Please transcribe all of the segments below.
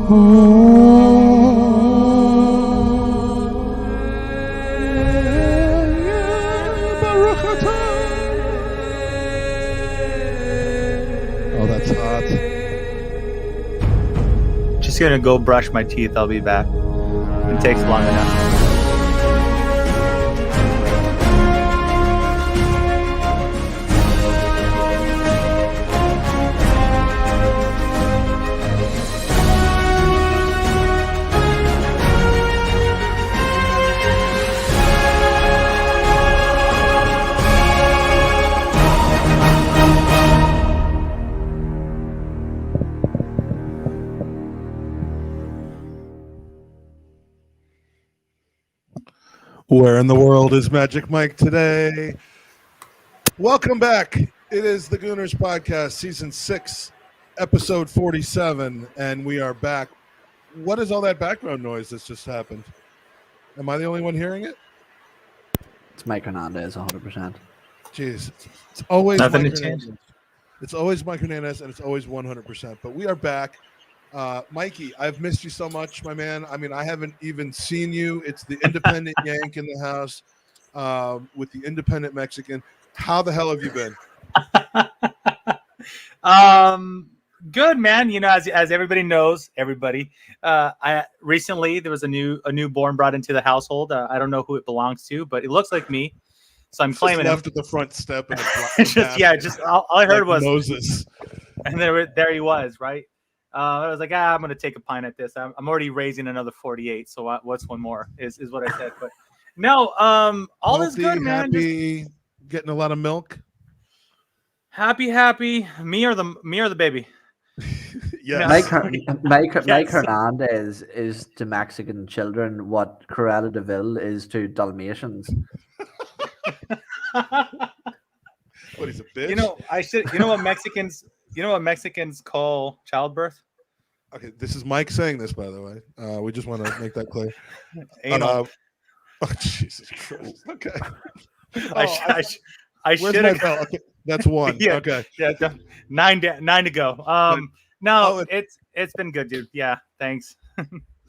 Oh, that's hot. Just gonna go brush my teeth. I'll be back. It takes long enough. Where in the world is Magic Mike today? Welcome back. It is the Gooners podcast, season 6, episode 47, and we are back. What is all that background noise that's just happened? Am I the only one hearing it? It's Mike Hernandez, 100%. Jeez, it's always Nothing Mike to change. Hernandez. It's always Mike Hernandez, and it's always 100%. But we are back. Mikey, I've missed you so much, my man. I mean, I haven't even seen you. It's the independent Yank in the house with the independent Mexican. How the hell have you been? Good, man. You know, as everybody knows, I recently there was a newborn brought into the household. I don't know who it belongs to, but it looks like me, so I'm claiming left him. at the front step. And all I heard was Moses, and there he was, right? I was like, I'm going to take a pint at this. I'm already raising another 48, so what's one more is what I said. But no, all is good, man. Happy, getting a lot of milk. Happy. Me or the baby? Yes. Mike Hernandez is to Mexican children what Cruella de Vil is to Dalmatians. What, he's a bitch? You know what Mexicans call childbirth? Okay, this is Mike saying this, by the way. We just want to make that clear. Anal. Oh, Jesus Christ. Okay. I should have. Okay, that's one. Yeah, okay. Yeah, 9 to go. It's been good, dude. Yeah, thanks.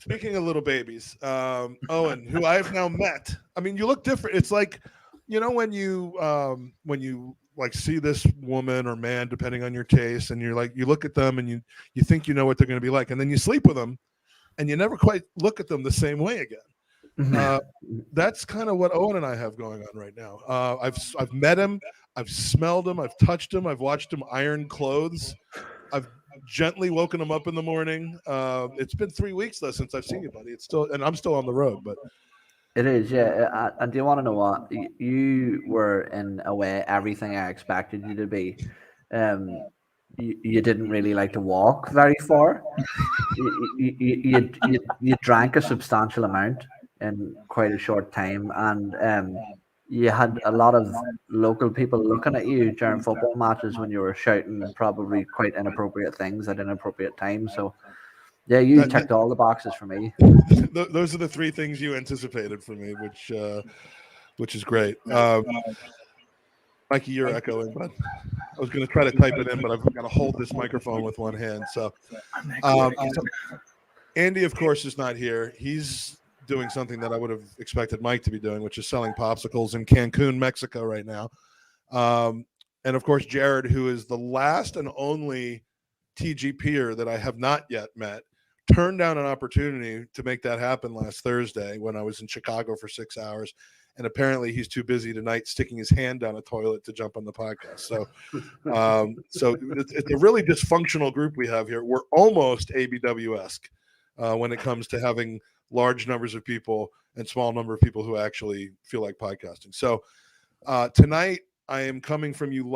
Speaking of little babies, Owen, who I've now met. I mean, you look different. It's like, you know, when you like see this woman or man, depending on your taste, and you're like, you look at them and you think you know what they're going to be like, and then you sleep with them, and you never quite look at them the same way again. That's kind of what Owen and I have going on right now. I've met him, I've smelled him, I've touched him, I've watched him iron clothes, I've gently woken him up in the morning. It's been 3 weeks though since I've seen you, buddy. I'm still on the road, but. It is, yeah. And do you want to know what? You were, in a way, everything I expected you to be. You didn't really like to walk very far. You drank a substantial amount in quite a short time, and you had a lot of local people looking at you during football matches when you were shouting probably quite inappropriate things at inappropriate times. So, yeah, you checked all the boxes for me. Those are the 3 things you anticipated for me, which is great. Mikey, you're echoing, but I was going to try to type it in, but I've got to hold this microphone with one hand. So, Andy, of course, is not here. He's doing something that I would have expected Mike to be doing, which is selling popsicles in Cancun, Mexico right now. And of course, Jared, who is the last and only TGPer that I have not yet met, turned down an opportunity to make that happen last Thursday when I was in Chicago for 6 hours. And apparently he's too busy tonight sticking his hand down a toilet to jump on the podcast. So it's a really dysfunctional group we have here. We're almost ABW-esque when it comes to having large numbers of people and small number of people who actually feel like podcasting. So tonight I am coming to you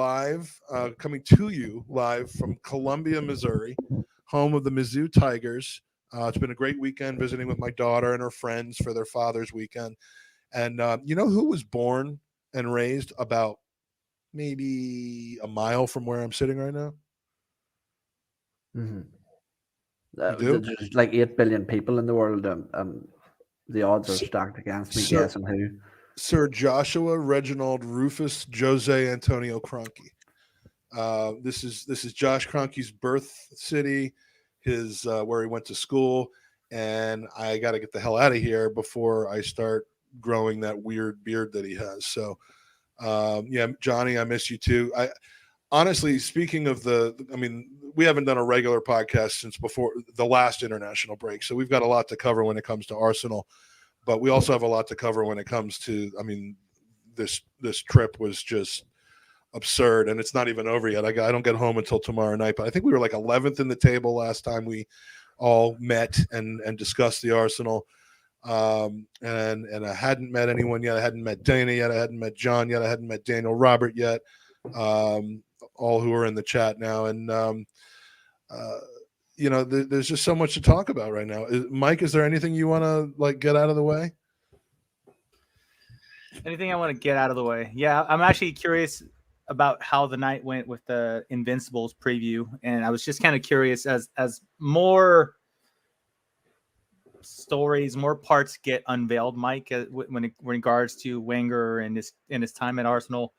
live from Columbia, Missouri, home of the Mizzou Tigers. It's been a great weekend visiting with my daughter and her friends for their Father's Weekend. And you know who was born and raised about maybe a mile from where I'm sitting right now? Mm-hmm. There's like 8 billion people in the world. The odds are stacked against me guessing who. Sir Joshua Reginald Rufus Jose Antonio Kroenke. This is Josh Kroenke's birth city. his where he went to school, and I got to get the hell out of here before I start growing that weird beard that he has. So, yeah, Johnny, I miss you too. I honestly, speaking of I mean, we haven't done a regular podcast since before the last international break, so we've got a lot to cover when it comes to Arsenal, but we also have a lot to cover when it comes to, I mean, this trip was just absurd, and it's not even over yet. I don't get home until tomorrow night, but I think we were like 11th in the table last time we all met and discussed the Arsenal. And I hadn't met anyone yet. I hadn't met Dana yet. I hadn't met John yet. I hadn't met Daniel Robert yet. All who are in the chat now. And, you know, there's just so much to talk about right now. Mike, is there anything you want to like get out of the way? Anything I want to get out of the way? Yeah, I'm actually curious about how the night went with the Invincibles preview, and I was just kind of curious as more stories, more parts get unveiled, Mike, when it regards to Wenger and his time at Arsenal.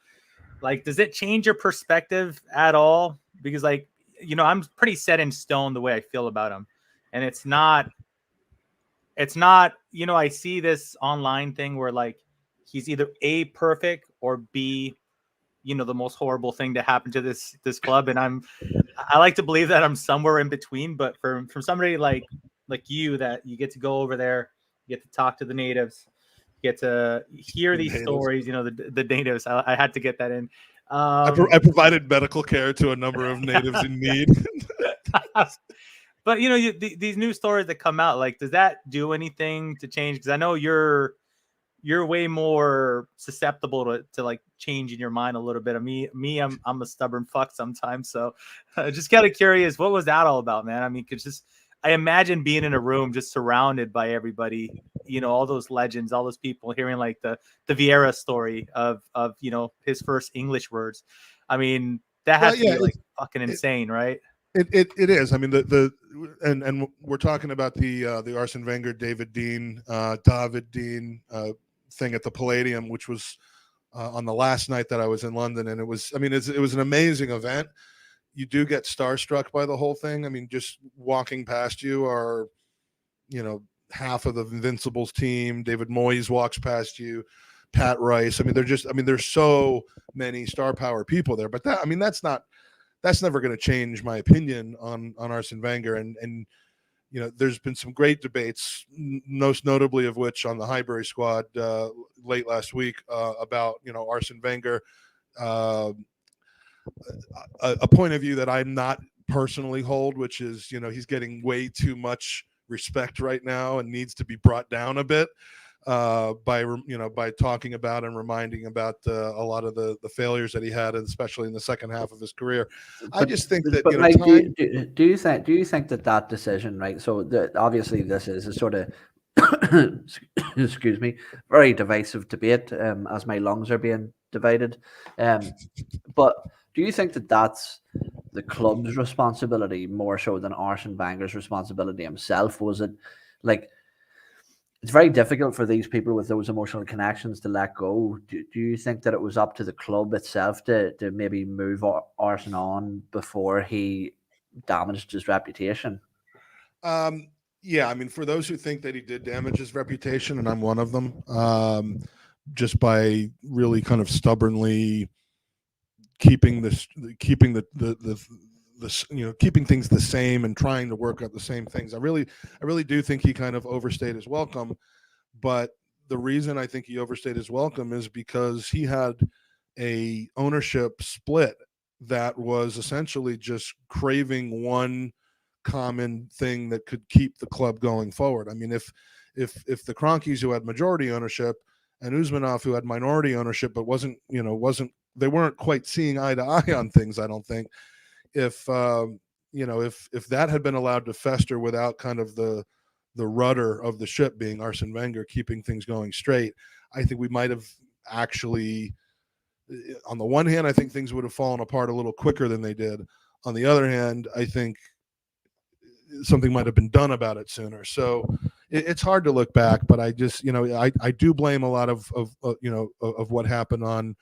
Like, does it change your perspective at all? Because, like, you know, I'm pretty set in stone the way I feel about him, and it's not, you know, I see this online thing where like he's either A, perfect, or B, you know, the most horrible thing to happen to this club. And I like to believe that I'm somewhere in between, but from somebody like you, that you get to go over there, you get to talk to the natives, you get to hear these stories, you know, the natives. I had to get that in. I provided medical care to a number of natives in need. But, you know, these new stories that come out, like, does that do anything to change? Because I know you're way more susceptible to like changing your mind a little bit. I'm a stubborn fuck sometimes. So just kind of curious, what was that all about, man? I mean, I imagine being in a room just surrounded by everybody, you know, all those legends, all those people, hearing like the Vieira story of, you know, his first English words. I mean, that has to be like fucking insane, right? It is. I mean, and we're talking about the Arsene Wenger, David Dean thing at the Palladium, which was on the last night that I was in London, and it was an amazing event. You do get starstruck by the whole thing. I mean, just walking past you are, you know, half of the Invincibles team. David Moyes walks past you, Pat Rice. I mean, there's so many star power people there. But that's never going to change my opinion on Arsene Wenger. And you know, there's been some great debates, most notably of which on the Highbury squad late last week about, you know, Arsene Wenger, a point of view that I'm not personally hold, which is, you know, he's getting way too much respect right now and needs to be brought down a bit by talking about and reminding about a lot of the failures that he had, especially in the second half of his career. I just think that, you know, like, do you think that decision, right? So obviously this is a sort of excuse me, very divisive debate, as my lungs are being divided. But do you think that that's the club's responsibility more so than Arsene Wenger's responsibility himself? Was it like, it's very difficult for these people with those emotional connections to let go. Do you think that it was up to the club itself to maybe move Arsene on before he damaged his reputation? Yeah, I mean, for those who think that he did damage his reputation, and I'm one of them, just by really kind of stubbornly keeping things the same and trying to work out the same things. I really do think he kind of overstayed his welcome. But the reason I think he overstayed his welcome is because he had a ownership split that was essentially just craving one common thing that could keep the club going forward. I mean, if the Kroenkes, who had majority ownership, and Usmanov, who had minority ownership, but they weren't quite seeing eye to eye on things, I don't think. If that had been allowed to fester without kind of the rudder of the ship being Arsene Wenger keeping things going straight, I think we might have actually, on the one hand, I think things would have fallen apart a little quicker than they did. On the other hand, I think something might have been done about it sooner. So it's hard to look back, but I just, you know, I do blame a lot of what happened on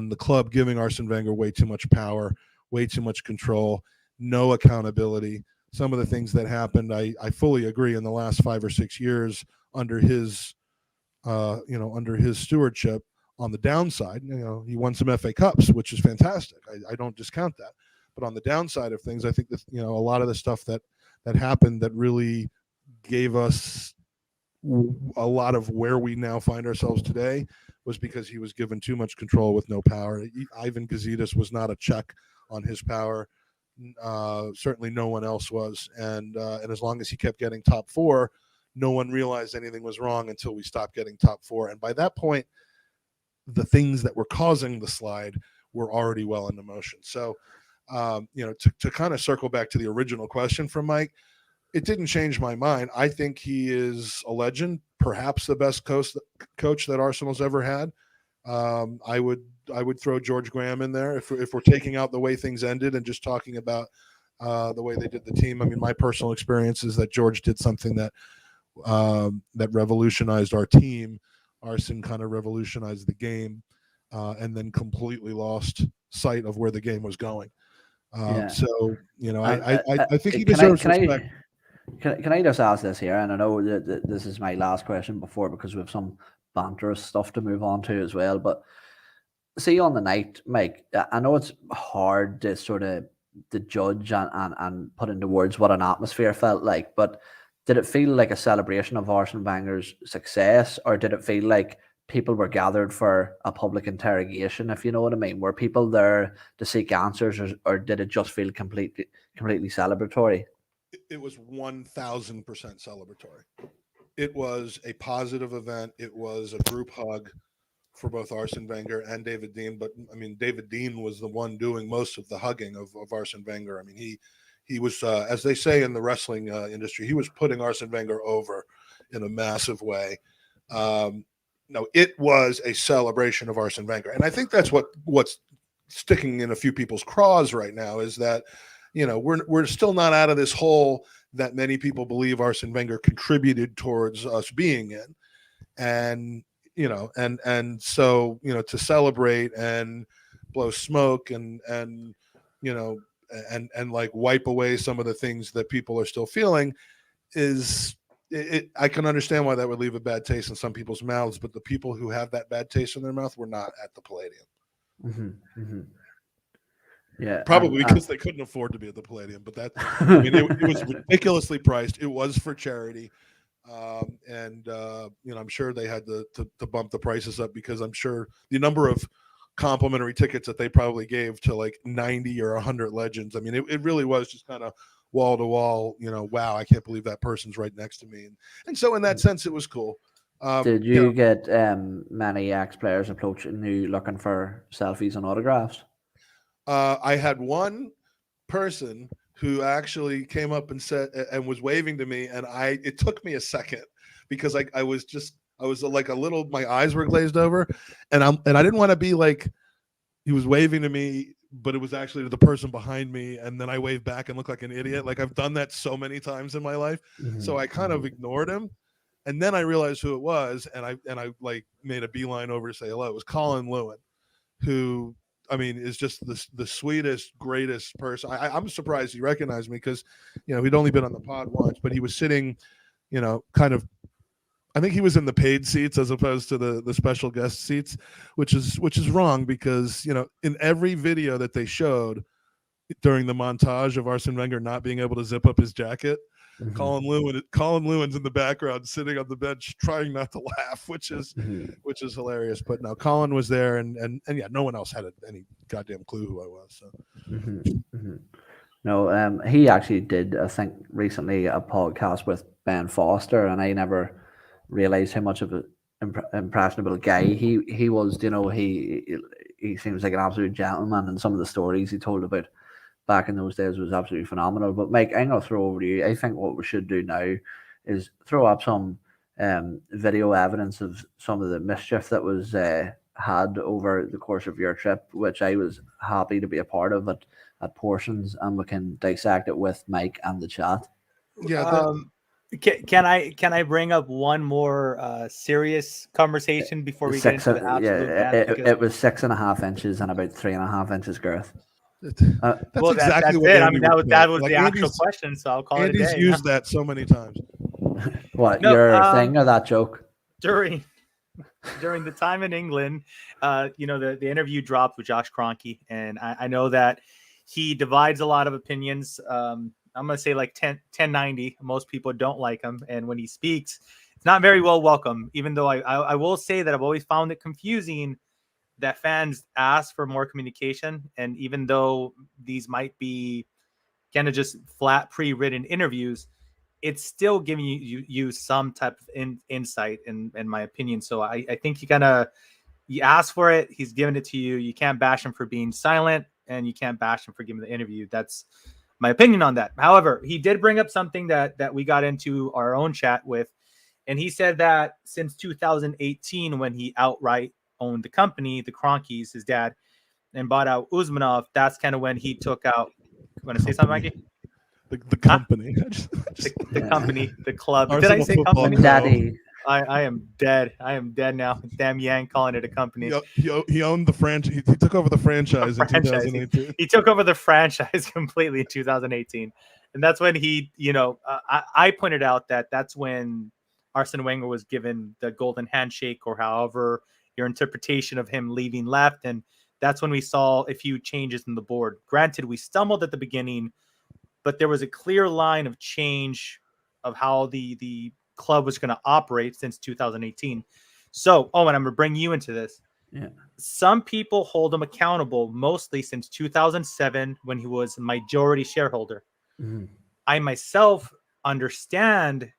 the club giving Arsene Wenger way too much power, way too much control, no accountability. some of the things that happened, I fully agree, in the last 5 or 6 years under his under his stewardship. On the downside, he won some FA Cups, which is fantastic. I don't discount that. But on the downside of things, I think that a lot of the stuff that happened that really gave us a lot of where we now find ourselves today was because he was given too much control with no power. Ivan Gazidis was not a check on his power. Certainly no one else was. And as long as he kept getting top 4, no one realized anything was wrong until we stopped getting top 4. And by that point, the things that were causing the slide were already well into motion. So, to kind of circle back to the original question from Mike, it didn't change my mind. I think he is a legend, perhaps the best coach that Arsenal's ever had. I would throw George Graham in there if we're taking out the way things ended and just talking about the way they did the team. I mean, my personal experience is that George did something that revolutionized our team. Arsene kind of revolutionized the game, and then completely lost sight of where the game was going. So, I think he deserves respect. Can I just ask this here? And I know that this is my last question before, because we have some banterous stuff to move on to as well. But see, on the night, Mike, I know it's hard to sort of to judge and put into words what an atmosphere felt like, but did it feel like a celebration of Arsene Wenger's success, or did it feel like people were gathered for a public interrogation, if you know what I mean? Were people there to seek answers, or did it just feel completely celebratory? It was 1,000% celebratory. It was a positive event. It was a group hug for both Arsene Wenger and David Dein. But I mean, David Dein was the one doing most of the hugging of Arsene Wenger. I mean, he was, as they say in the wrestling industry, he was putting Arsene Wenger over in a massive way. No, it was a celebration of Arsene Wenger. And I think that's what's sticking in a few people's craws right now, is that, we're still not out of this hole that many people believe Arsene Wenger contributed towards us being in. And, so, to celebrate and blow smoke and like wipe away some of the things that people are still feeling I can understand why that would leave a bad taste in some people's mouths, but the people who have that bad taste in their mouth were not at the Palladium. Mm-hmm, mm-hmm. Yeah, probably because they couldn't afford to be at the Palladium, but it was ridiculously priced. It was for charity. I'm sure they had to bump the prices up, because I'm sure the number of complimentary tickets that they probably gave to like 90 or 100 legends. I mean, it really was just kind of wall to wall, wow, I can't believe that person's right next to me. And so in that sense, it was cool. Did you get many ex-players approaching you looking for selfies and autographs? I had one person who actually came up and said and was waving to me, and it took me a second, because I was like a little, my eyes were glazed over, and I didn't want to be like, he was waving to me, but it was actually to the person behind me, and then I waved back and looked like an idiot. Like, I've done that so many times in my life. Mm-hmm. So I kind of ignored him, and then I realized who it was, and I like made a beeline over to say hello. It was Colin Lewin, who, I mean, is just the sweetest, greatest person. I'm surprised he recognized me, because, he'd only been on the pod once, but he was sitting, kind of, I think he was in the paid seats as opposed to the special guest seats, which is wrong, because, in every video that they showed during the montage of Arsene Wenger not being able to zip up his jacket, mm-hmm. Colin Lewin's in the background sitting on the bench trying not to laugh, which is hilarious. But no, Colin was there, and yeah, no one else had any goddamn clue who I was. So. Mm-hmm. Mm-hmm. No, he actually did, I think, recently a podcast with Ben Foster, and I never realized how much of an impressionable guy he was. He seems like an absolute gentleman, and some of the stories he told about back in those days was absolutely phenomenal. But Mike, I'm going to throw over to you. I think what we should do now is throw up some video evidence of some of the mischief that was had over the course of your trip, which I was happy to be a part of at portions, and we can dissect it with Mike and the chat. Yeah. Can I bring up one more serious conversation before we get into the absolute it was 6.5 inches and about 3.5 inches girth. That's Well, exactly that's what it. Andy I mean, that would was say. the Like, actual Andy's, question. So I'll call Andy's it a day. used that so many times. What, No, your thing or that joke? during the time in England, the interview dropped with Josh Kroenke, and I know that he divides a lot of opinions. I'm gonna say like 1090. Most people don't like him, and when he speaks, it's not very well welcome. Even though I will say that I've always found it confusing that fans ask for more communication, and even though these might be kind of just flat pre-written interviews, it's still giving you some type of insight in my opinion. So I think you ask for it, he's giving it to you. You can't bash him for being silent, and you can't bash him for giving the interview. That's my opinion on that. However, he did bring up something that we got into our own chat with, and he said that since 2018, when he outright owned the company, the Kroenkes, his dad, and bought out Usmanov, that's kind of when he took out. Want to say something, Mikey? The company. The company, the club. Did I Arsenal say Football company? Club. Daddy. I am dead. I am dead now. Damn Yang calling it a company. He owned the franchise. He took over the franchise in 2018. He took over the franchise completely in 2018. And that's when I pointed out that's when Arsene Wenger was given the golden handshake, or however your interpretation of him leaving left. And that's when we saw a few changes in the board. Granted, we stumbled at the beginning, but there was a clear line of change of how the club was going to operate since 2018. So, and I'm going to bring you into this. Yeah. Some people hold him accountable, mostly since 2007 when he was majority shareholder. Mm-hmm. I myself understand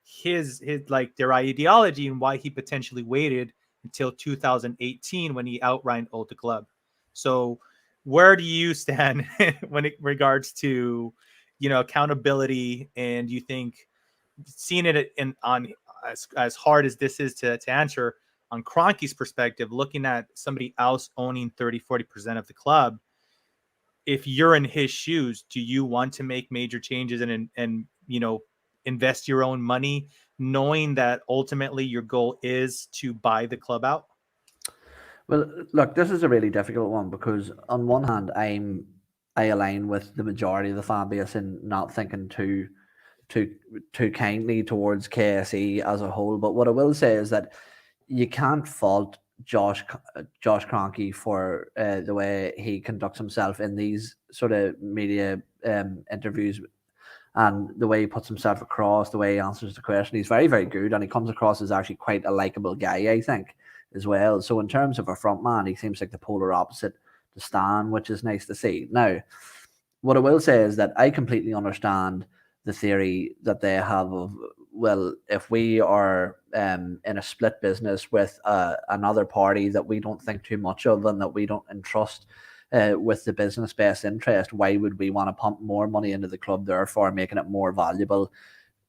his like their ideology and why he potentially waited until 2018 when he outright owned the club. So, where do you stand when it regards to accountability? And you think, seeing it on as hard as this is to answer, on Kroenke's perspective, looking at somebody else owning 30-40% of the club, if you're in his shoes, do you want to make major changes and invest your own money, knowing that ultimately your goal is to buy the club out? Well, look, this is a really difficult one because on one hand, I align with the majority of the fan base in not thinking too kindly towards KSE as a whole. But what I will say is that you can't fault Josh Kroenke for the way he conducts himself in these sort of media interviews, and the way he puts himself across, the way he answers the question. He's very, very good, and he comes across as actually quite a likable guy, I think, as well. So in terms of a front man, he seems like the polar opposite to Stan, which is nice to see. Now, what I will say is that I completely understand the theory that they have of, well, if we are in a split business with another party that we don't think too much of and that we don't entrust with the business best interest, why would we want to pump more money into the club, therefore making it more valuable,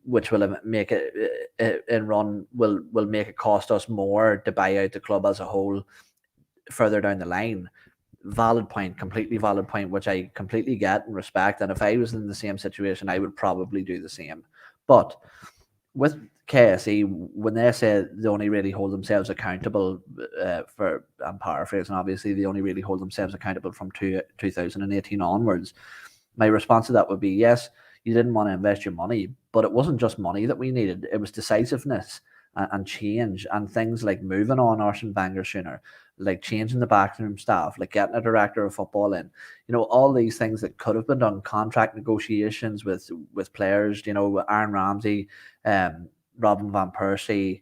which will make it in run will make it cost us more to buy out the club as a whole further down the line. Valid point, completely valid point, which I completely get and respect. And if I was in the same situation, I would probably do the same. But with KSE, when they say they only really hold themselves accountable for, I'm paraphrasing, obviously, they only really hold themselves accountable from 2018 onwards, my response to that would be, yes, you didn't want to invest your money, but it wasn't just money that we needed. It was decisiveness and change, and things like moving on Arsene Wenger sooner, like changing the backroom staff, like getting a director of football in, all these things that could have been done, contract negotiations with players, Aaron Ramsey, Robin Van Persie,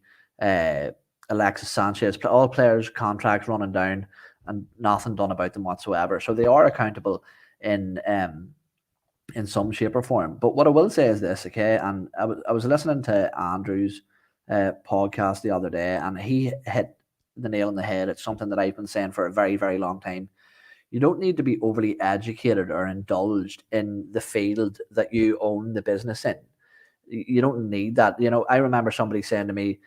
Alexis Sanchez, all players' contracts running down and nothing done about them whatsoever. So they are accountable in some shape or form. But what I will say is this, okay, and I was listening to Andrew's podcast the other day, and he hit the nail on the head. It's something that I've been saying for a very, very long time. You don't need to be overly educated or indulged in the field that you own the business in. You don't need that. I remember somebody saying to me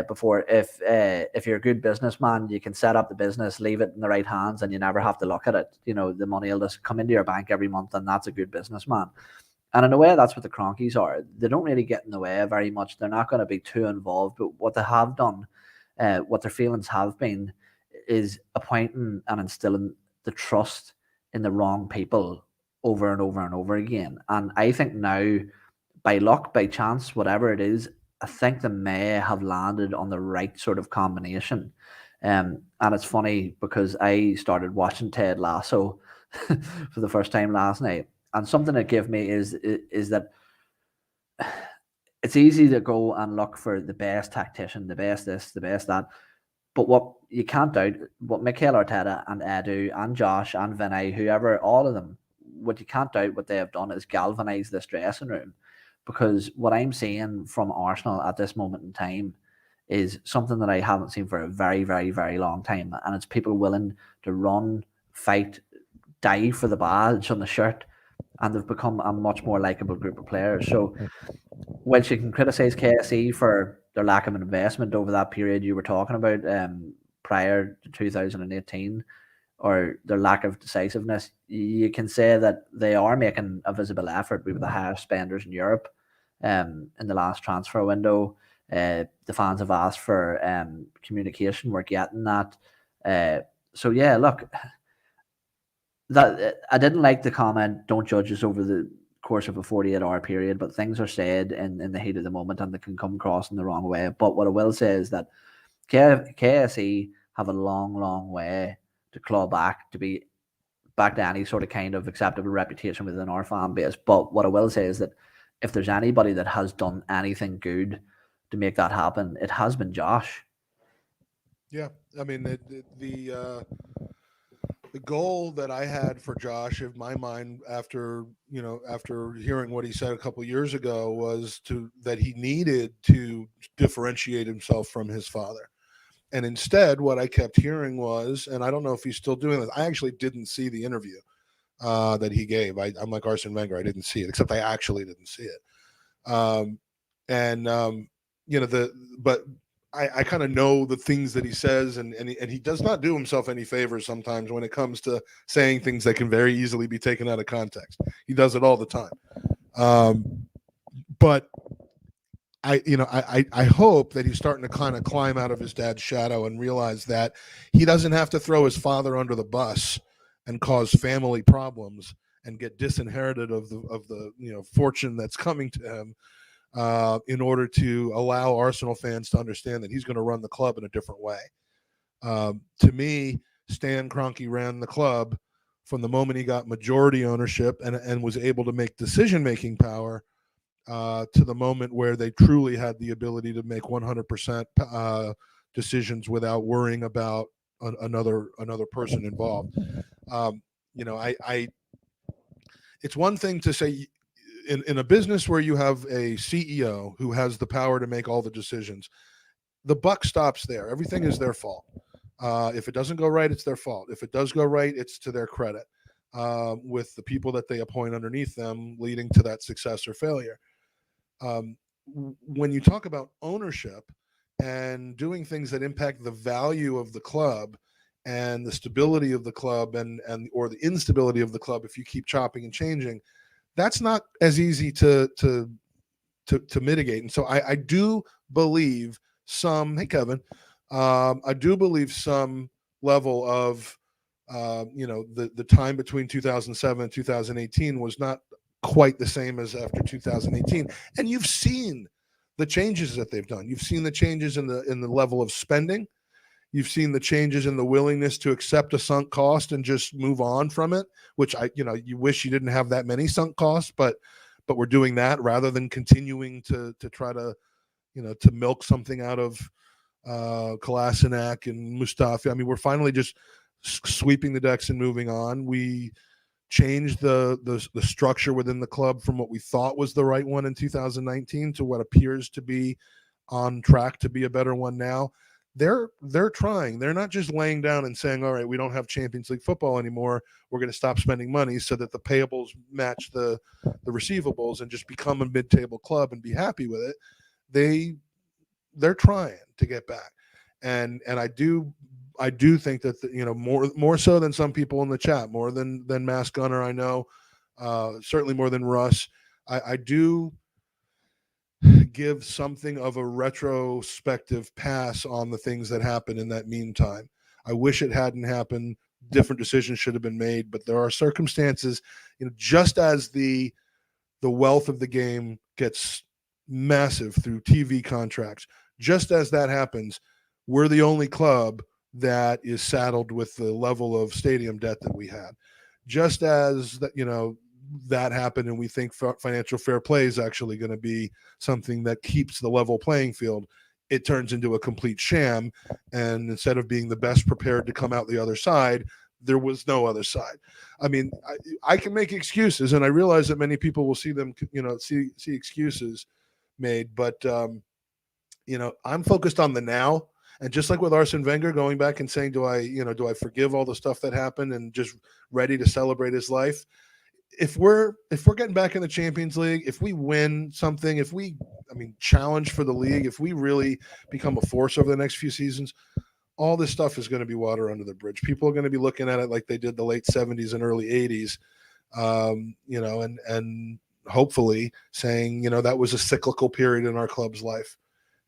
before, if you're a good businessman, you can set up the business, leave it in the right hands, and you never have to look at it. The money will just come into your bank every month, and that's a good businessman. And in a way, that's what the Kroenkes are. They don't really get in the way very much. They're not going to be too involved. But what they have done, what their feelings have been, is appointing and instilling the trust in the wrong people over and over and over again. And I think now, by luck, by chance, whatever it is, I think they may have landed on the right sort of combination. And it's funny because I started watching Ted Lasso for the first time last night, and something that gave me is that it's easy to go and look for the best tactician, the best this, the best that. But what you can't doubt, what Mikel Arteta and Edu and Josh and Vinay, whoever, all of them, what you can't doubt what they have done is galvanise this dressing room. Because what I'm seeing from Arsenal at this moment in time is something that I haven't seen for a very, very, very long time. And it's people willing to run, fight, die for the badge on the shirt. And they've become a much more likeable group of players. So whilst you can criticise KSE for their lack of investment over that period you were talking about prior to 2018, or their lack of decisiveness, you can say that they are making a visible effort. We were the highest spenders in Europe in the last transfer window. The fans have asked for communication. We're getting that. So yeah, look, that I didn't like the comment, don't judge us over the course of a 48-hour period, but things are said in the heat of the moment and they can come across in the wrong way. But what I will say is that KSE have a long, long way to claw back to be back to any sort of kind of acceptable reputation within our fan base. But what I will say is that if there's anybody that has done anything good to make that happen, it has been Josh. Yeah, I mean the goal that I had for Josh, in my mind, after hearing what he said a couple of years ago, was that he needed to differentiate himself from his father. And instead, what I kept hearing was, and I don't know if he's still doing this, I actually didn't see the interview that he gave. I'm like Arsene Wenger, I didn't see it, except I actually didn't see it. But I kind of know the things that he says, and he does not do himself any favors sometimes when it comes to saying things that can very easily be taken out of context. He does it all the time. But I hope that he's starting to kind of climb out of his dad's shadow and realize that he doesn't have to throw his father under the bus and cause family problems and get disinherited of the fortune that's coming to him in order to allow Arsenal fans to understand that he's going to run the club in a different way. To me, Stan Kroenke ran the club from the moment he got majority ownership and was able to make decision-making power to the moment where they truly had the ability to make 100% decisions without worrying about another person involved. It's one thing to say in a business where you have a CEO who has the power to make all the decisions, the buck stops there. Everything is their fault. If it doesn't go right, it's their fault. If it does go right, it's to their credit, with the people that they appoint underneath them leading to that success or failure. When you talk about ownership and doing things that impact the value of the club and the stability of the club or the instability of the club, if you keep chopping and changing, that's not as easy to mitigate. And so I do believe hey Kevin, I do believe some level of the time between 2007 and 2018 was not quite the same as after 2018. And you've seen the changes that they've done. You've seen the changes in the level of spending. You've seen the changes in the willingness to accept a sunk cost and just move on from it, which you wish you didn't have that many sunk costs, but we're doing that rather than continuing to try to milk something out of Kolasinac and Mustafi. I mean, we're finally just sweeping the decks and moving on. We changed the structure within the club from what we thought was the right one in 2019 to what appears to be on track to be a better one now. They're trying. They're not just laying down and saying, all right, we don't have Champions League football anymore, we're going to stop spending money so that the payables match the receivables and just become a mid-table club and be happy with it. They're trying to get back, and I do think that more so than some people in the chat, more than Mass Gunner, I know, certainly more than Russ, I do give something of a retrospective pass on the things that happened in that meantime. I wish it hadn't happened different decisions should have been made, but there are circumstances, just as the wealth of the game gets massive through TV contracts, just as that happens, we're the only club that is saddled with the level of stadium debt that we had. Just as that, that happened, and we think financial fair play is actually going to be something that keeps the level playing field, it turns into a complete sham. And instead of being the best prepared to come out the other side, there was no other side. I mean, I can make excuses, and I realize that many people will see them, see excuses made, but I'm focused on the now. And just like with Arsene Wenger going back and saying, do I forgive all the stuff that happened and just ready to celebrate his life? If we're getting back in the Champions League, if we win something, if we challenge for the league, if we really become a force over the next few seasons, all this stuff is going to be water under the bridge. People are going to be looking at it like they did the late 70s and early 80s, and hopefully saying, that was a cyclical period in our club's life.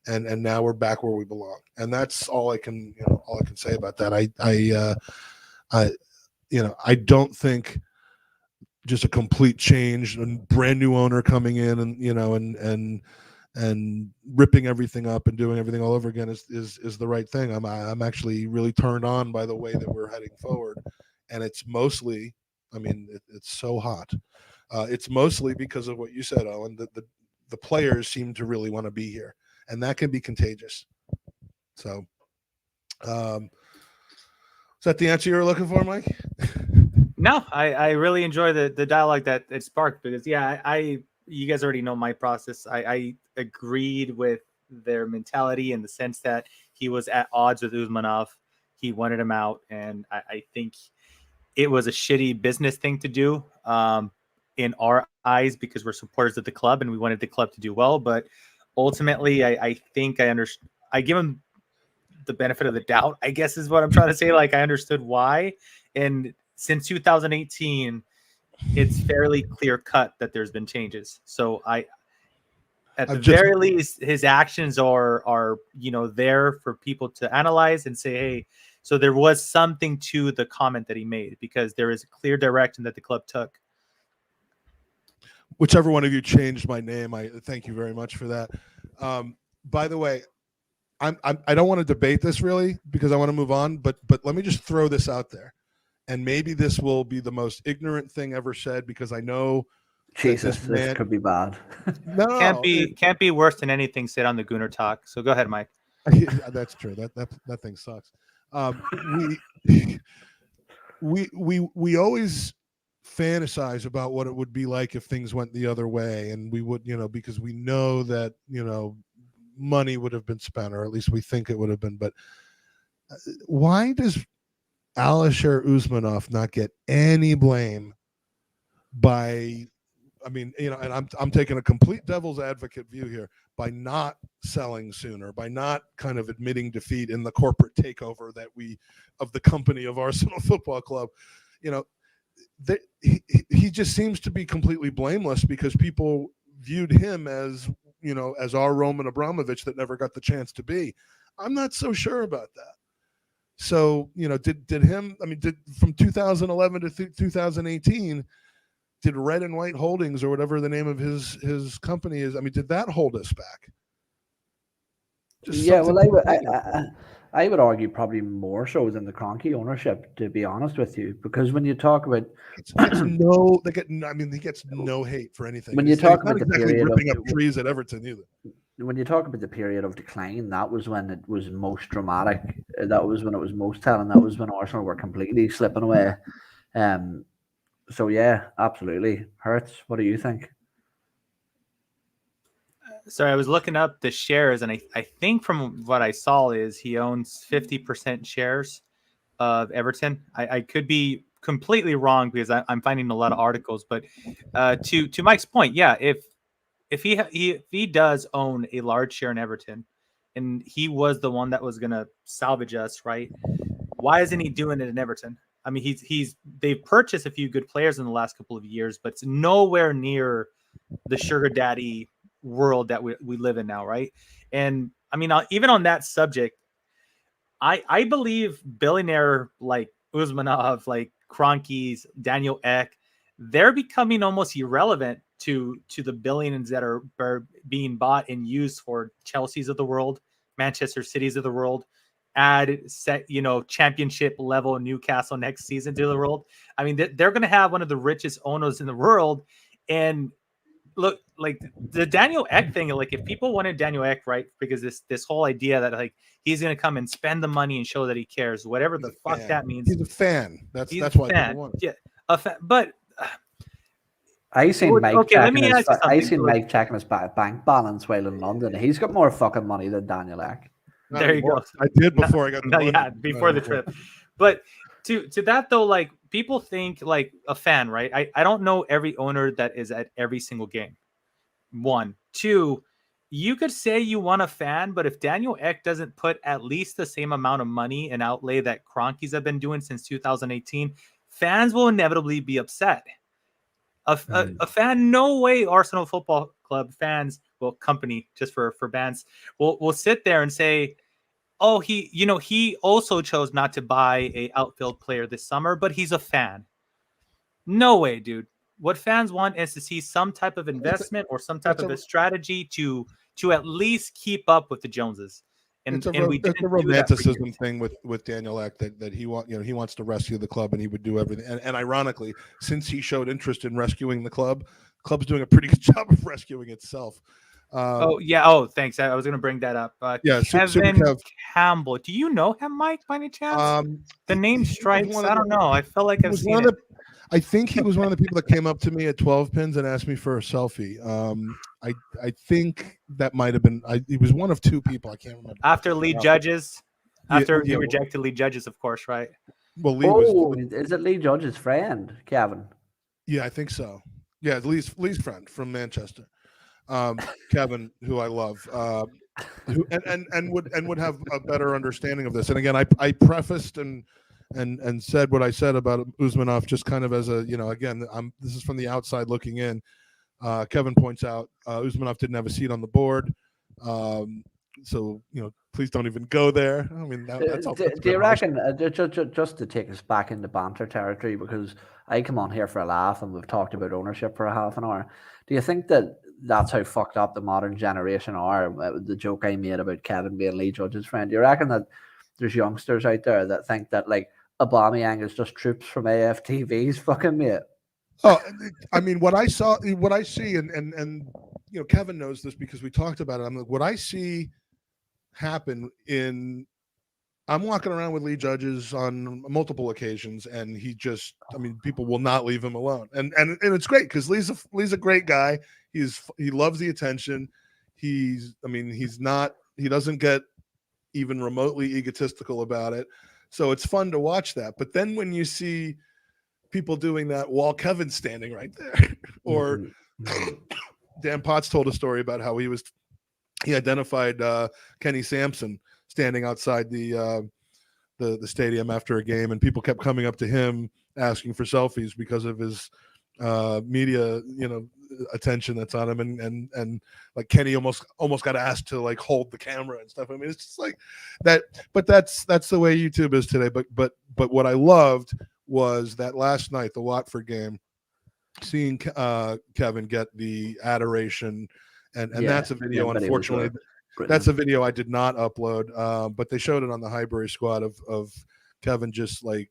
And now we're back where we belong. And that's all I can say about that. I don't think just a complete change and brand new owner coming in and ripping everything up and doing everything all over again is the right thing. I'm actually really turned on by the way that we're heading forward. And it's mostly, it's so hot. It's mostly because of what you said, Owen, that the players seem to really want to be here. And that can be contagious. So, is that the answer you were looking for, Mike? No, I really enjoy the dialogue that it sparked, because you guys already know my process. I agreed with their mentality in the sense that he was at odds with Usmanov. He wanted him out, and I think it was a shitty business thing to do in our eyes, because we're supporters of the club and we wanted the club to do well. But ultimately, I think I understand. I give him the benefit of the doubt, I guess is what I'm trying to say. Like, I understood why. And since 2018, it's fairly clear cut that there's been changes. So at the very least, his actions are there for people to analyze and say, hey, so there was something to the comment that he made, because there is a clear direction that the club took. Whichever one of you changed my name, I thank you very much for that. By the way, I don't want to debate this really, because I want to move on, but let me just throw this out there. And maybe this will be the most ignorant thing ever said, because I know Jesus, this could be bad. No, can't be worse than anything said on the Gooner Talk. So go ahead, Mike. That's true. That thing sucks. We always fantasize about what it would be like if things went the other way, and we would, because we know that money would have been spent, or at least we think it would have been. But why does Alisher Usmanov not get any blame by, and I'm taking a complete devil's advocate view here, by not selling sooner, by not kind of admitting defeat in the corporate takeover of the company of Arsenal Football Club. He just seems to be completely blameless, because people viewed him as our Roman Abramovich that never got the chance to be. I'm not so sure about that. So, did from 2011 to 2018, did Red and White Holdings, or whatever the name of his company is, did that hold us back? I would argue probably more so than the Kroenke ownership, to be honest with you, because when you talk about he gets no hate for anything. When you talk about the period ripping up trees at Everton either. When you talk about the period of decline, that was when it was most dramatic. That was when it was most telling. That was when Arsenal were completely slipping away. So yeah, absolutely. Herz, what do you think? Sorry, I was looking up the shares, and I think from what I saw is he owns 50% shares of Everton. I could be completely wrong, because I'm finding a lot of articles. But to Mike's point, yeah, if he does own a large share in Everton, and he was the one that was going to salvage us, right? Why isn't he doing it in Everton? They've purchased a few good players in the last couple of years, but it's nowhere near the sugar daddy world that we live in now, right? And even on that subject, I believe billionaire like Usmanov, like Kroenke's, Daniel Ek, they're becoming almost irrelevant to the billions that are being bought and used for Chelsea's of the world, Manchester City's of the world, add championship level Newcastle next season to the world. I mean, they're going to have one of the richest owners in the world. And look, like the Daniel Ek thing, like if people wanted Daniel Ek, right, because this whole idea that like he's going to come and spend the money and show that he cares, whatever the fuck that means. He's a fan. That's why people want it. Yeah, a fan. But I seen Mike. Okay, let me ask you something. I seen Mike checking his bank balance while in London. He's got more fucking money than Daniel Ek. There you go. I did before I got to yeah, before the trip. But to that though, like people think like a fan, right? I don't know every owner that is at every single game. 1, 2, you could say you want a fan, but if Daniel Ek doesn't put at least the same amount of money and outlay that Kroenke's have been doing since 2018, fans will inevitably be upset. A fan, no way Arsenal Football Club fans, well, company, just for bands, will sit there and say, oh, he also chose not to buy a outfield player this summer, but he's a fan. No way, dude. What fans want is to see some type of investment or some type of a strategy to at least keep up with the Joneses. It's a romanticism thing with Daniel Ek that he wants to rescue the club and he would do everything. And ironically, since he showed interest in rescuing the club's doing a pretty good job of rescuing itself. Thanks. I was going to bring that up. Kevin Campbell. Do you know him, Mike, by any chance? The name strikes. I don't know. I felt like I've seen it. I think he was one of the people that came up to me at 12 pins and asked me for a selfie. I think that might have been. He was one of 2 people. I can't remember. After Lee Judges, he rejected Lee Judges, of course, right? Well, Lee is it Lee Judge's friend, Kevin? Yeah, I think so. Yeah, Lee's friend from Manchester, Kevin, who I love, who would have a better understanding of this. And again, I prefaced and said what I said about Usmanov just kind of as a, again, this is from the outside looking in. Kevin points out Usmanov didn't have a seat on the board. So, please don't even go there. I mean, that's all. Do you reckon, just to take us back into banter territory, because I come on here for a laugh and we've talked about ownership for a half an hour. Do you think that that's how fucked up the modern generation are? The joke I made about Kevin being Lee Judge's friend. Do you reckon that there's youngsters out there that think that like Aubameyang is just troops from AFTV's fucking mate? Oh, I mean, what I see, and Kevin knows this because we talked about it. I'm like, what I see happen I'm walking around with Lee Judges on multiple occasions, and people will not leave him alone, and it's great because Lee's a great guy. He loves the attention. He doesn't get even remotely egotistical about it. So it's fun to watch that. But then when you see people doing that while Kevin's standing right there, or Dan Potts told a story about how he identified Kenny Sampson standing outside the stadium after a game, and people kept coming up to him asking for selfies because of his media, attention that's on him, and like Kenny almost got asked to like hold the camera and stuff. I mean, it's just like that. But that's the way YouTube is today. But what I loved was that last night, the Watford game, seeing Kevin get the adoration, and that's a video. Unfortunately, that's a video I did not upload, but they showed it on the Highbury squad of Kevin just like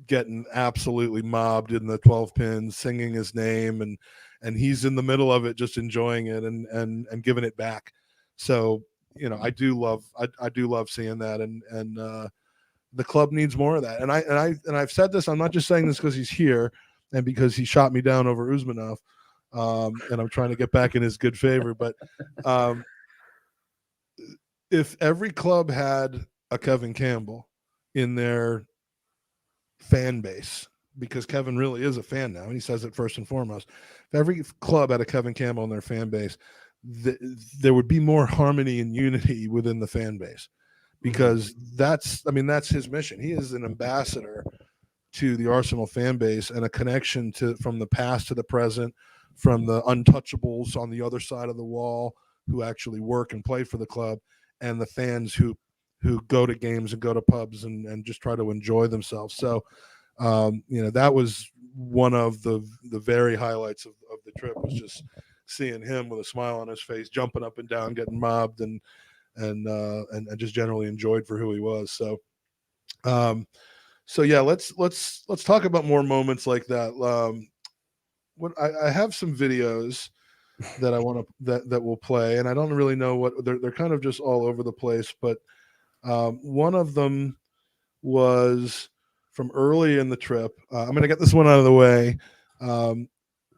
getting absolutely mobbed in the 12 pins, singing his name, and he's in the middle of it, just enjoying it and giving it back. So, I do love seeing that, and the club needs more of that. And I've said this, I'm not just saying this because he's here and because he shot me down over Usmanov, and I'm trying to get back in his good favor. But if every club had a Kevin Campbell in their fan base, because Kevin really is a fan now, and he says it first and foremost, if every club had a Kevin Campbell in their fan base, there would be more harmony and unity within the fan base, because that's his mission. He is an ambassador to the Arsenal fan base and a connection from the past to the present, from the untouchables on the other side of the wall who actually work and play for the club, and the fans who who go to games and go to pubs and just try to enjoy themselves. So, that was one of the very highlights of the trip, was just seeing him with a smile on his face, jumping up and down, getting mobbed, and just generally enjoyed for who he was. So, yeah, let's talk about more moments like that. What I have some videos that I want to that will play, and I don't really know what they're kind of just all over the place, but one of them was from early in the trip. I'm going to get this one out of the way.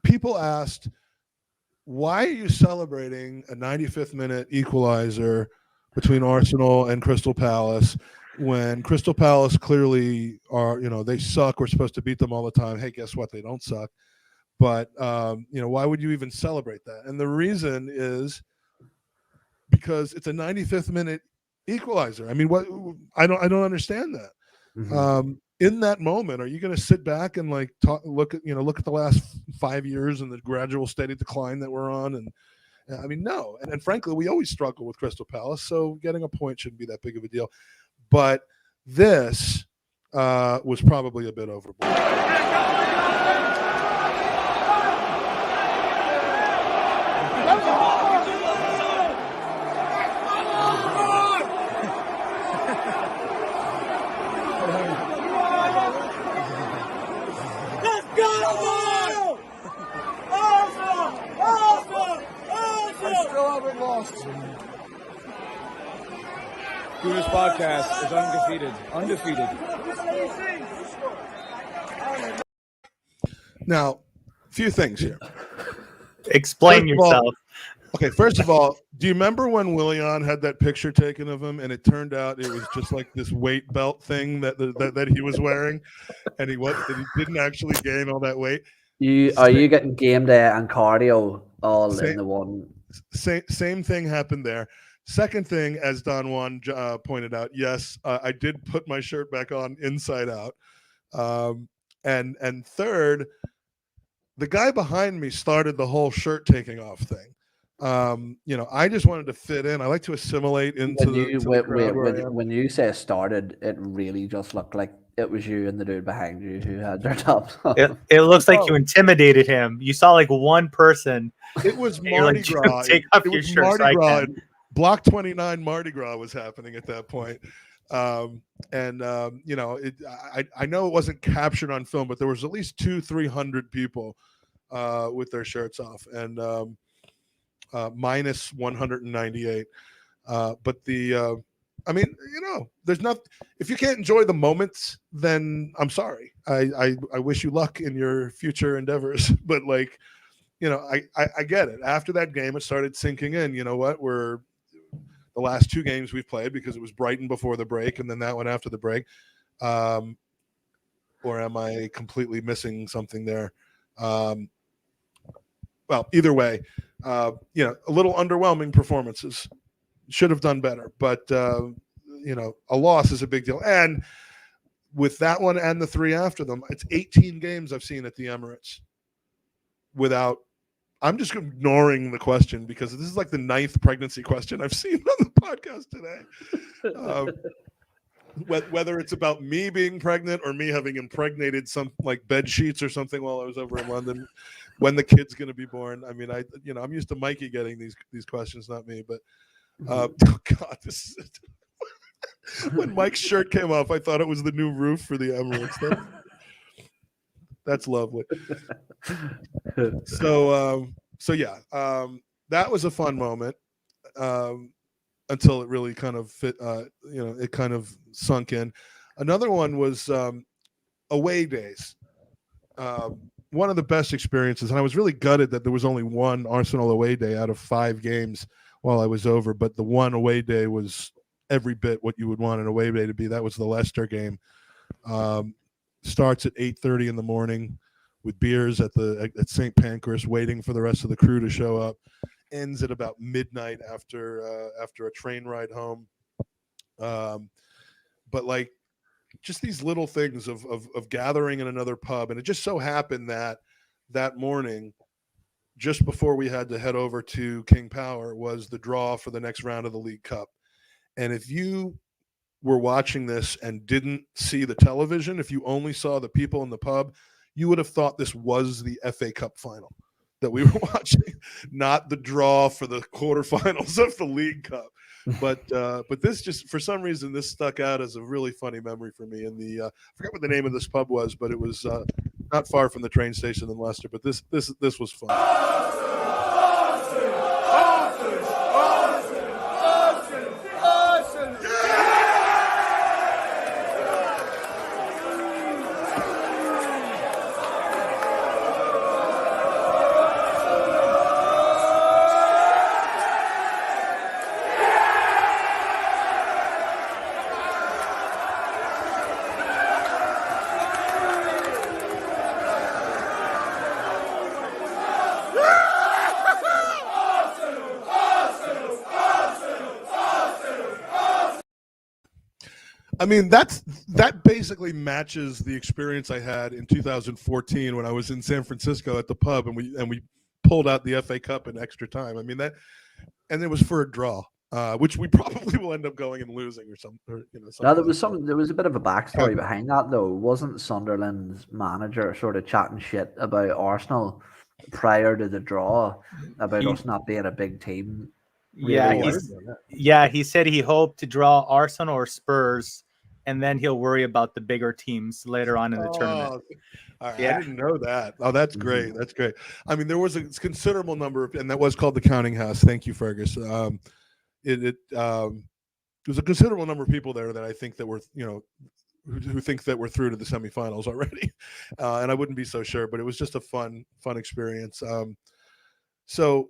People asked, why are you celebrating a 95th minute equalizer between Arsenal and Crystal Palace when Crystal Palace clearly are, they suck. We're supposed to beat them all the time. Hey, guess what? They don't suck. But, why would you even celebrate that? And the reason is because it's a 95th minute equalizer. I mean, what I don't understand that. Mm-hmm. In that moment, are you going to sit back and like look at the last 5 years and the gradual steady decline that we're on? And I mean, no. And frankly, we always struggle with Crystal Palace, so getting a point shouldn't be that big of a deal. But this was probably a bit overboard. Gooners podcast is undefeated. Now, a few things here. Explain yourself. Okay, first of all, do you remember when Willian had that picture taken of him, and it turned out it was just like this weight belt thing that he was wearing, and he didn't actually gain all that weight? Are you getting game day and cardio all in the one? Same thing happened there. Second thing, as Don Juan pointed out, yes, I did put my shirt back on inside out. And third, the guy behind me started the whole shirt taking off thing. I just wanted to fit in. I like to assimilate into the crowd. When you say started, it really just looked like it was you and the dude behind you who had their tops on. It looks like you intimidated him. You saw like one person. It was Mardi Gras. Take off your shirt. Mardi Gras. Block 29 Mardi Gras was happening at that point. I know it wasn't captured on film, but there was at least 200-300 people with their shirts off, and minus 198. But there's not. If you can't enjoy the moments, then I'm sorry. I wish you luck in your future endeavors. But I get it. After that game, it started sinking in. You know what? We're the last two games we've played, because it was Brighton before the break and then that one after the break. Or am I completely missing something there? Well, either way, a little underwhelming performances. Should have done better, but a loss is a big deal. And with that one and the three after them, it's 18 games I've seen at the Emirates without. I'm just ignoring the question because this is like the 9th pregnancy question I've seen on the podcast today. Whether it's about me being pregnant or me having impregnated some like bed sheets or something while I was over in London, when the kid's going to be born. I mean, I'm used to Mikey getting these questions, not me. But oh God, this is when Mike's shirt came off, I thought it was the new roof for the Emirates. That's lovely. So yeah, that was a fun moment until it really kind of fit. It kind of sunk in. Another one was away days. One of the best experiences, and I was really gutted that there was only one Arsenal away day out of 5 games while I was over. But the one away day was every bit what you would want an away day to be. That was the Leicester game. Starts at 8:30 in the morning with beers at St. Pancras, waiting for the rest of the crew to show up. Ends at about midnight after a train ride home. But like just these little things of gathering in another pub, and it just so happened that morning, just before we had to head over to King Power, was the draw for the next round of the League Cup. And if you were watching this and didn't see the television, if you only saw the people in the pub, you would have thought this was the FA Cup final that we were watching, not the draw for the quarterfinals of the League Cup. But this just, for some reason, this stuck out as a really funny memory for me. And I forgot what the name of this pub was, but it was not far from the train station in Leicester. But this was fun. I mean, that basically matches the experience I had in 2014 when I was in San Francisco at the pub and we pulled out the FA Cup in extra time. I mean, and it was for a draw, which we probably will end up going and losing or something. Now, there was a bit of a backstory behind that, though. Wasn't Sunderland's manager sort of chatting shit about Arsenal prior to the draw about us not being a big team? He said he hoped to draw Arsenal or Spurs, and then he'll worry about the bigger teams later on in the tournament. All right, I didn't know that. Oh, that's great. That's great. I mean, there was a considerable number of, and that was called the Counting House. Thank you, Fergus. There was a considerable number of people there that I think that were, who think that we're through to the semifinals already. And I wouldn't be so sure, but it was just a fun experience. So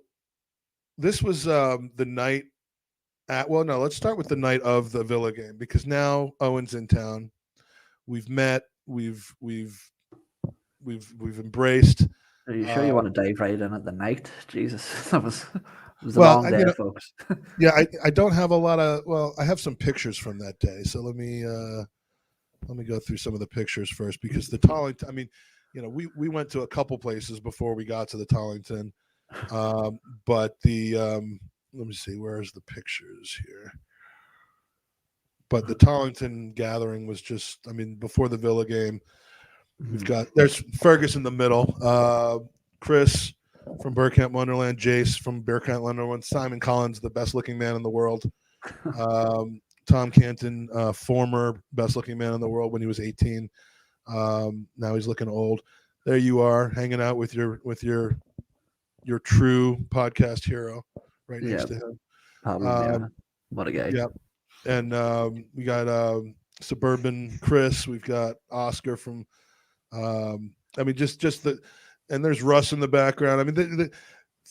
this was the night let's start with the night of the Villa game, because now Owen's in town. We've met. We've embraced. Are you sure you want to dive right in at the night? Jesus, it was a long day, folks. Yeah, I don't have a lot of. Well, I have some pictures from that day. So let me go through some of the pictures first, because the Tollington. I mean, we went to a couple places before we got to the Tollington, but the let me see, where's the pictures here? But the Tollington gathering was just, I mean, before the Villa game, there's Fergus in the middle, Chris from Burkamp Wonderland, Jace from Burkamp Wonderland, Simon Collins, the best looking man in the world, Tom Canton, former best looking man in the world when he was 18. Now he's looking old. There you are, hanging out with your true podcast hero. Right next to him. What a guy. Yeah. And we got Suburban Chris. We've got Oscar from just the, and there's Russ in the background. I mean,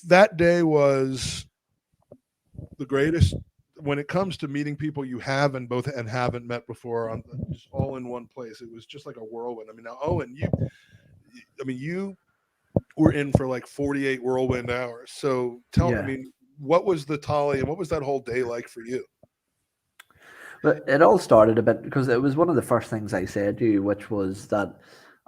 that day was the greatest when it comes to meeting people you have and haven't met before, on just all in one place. It was just like a whirlwind. I mean, now Owen, you were in for like 48 whirlwind hours. So tell me, I mean, what was the Tolly and what was that whole day like for you? But it all started a bit because it was one of the first things I said to you, which was that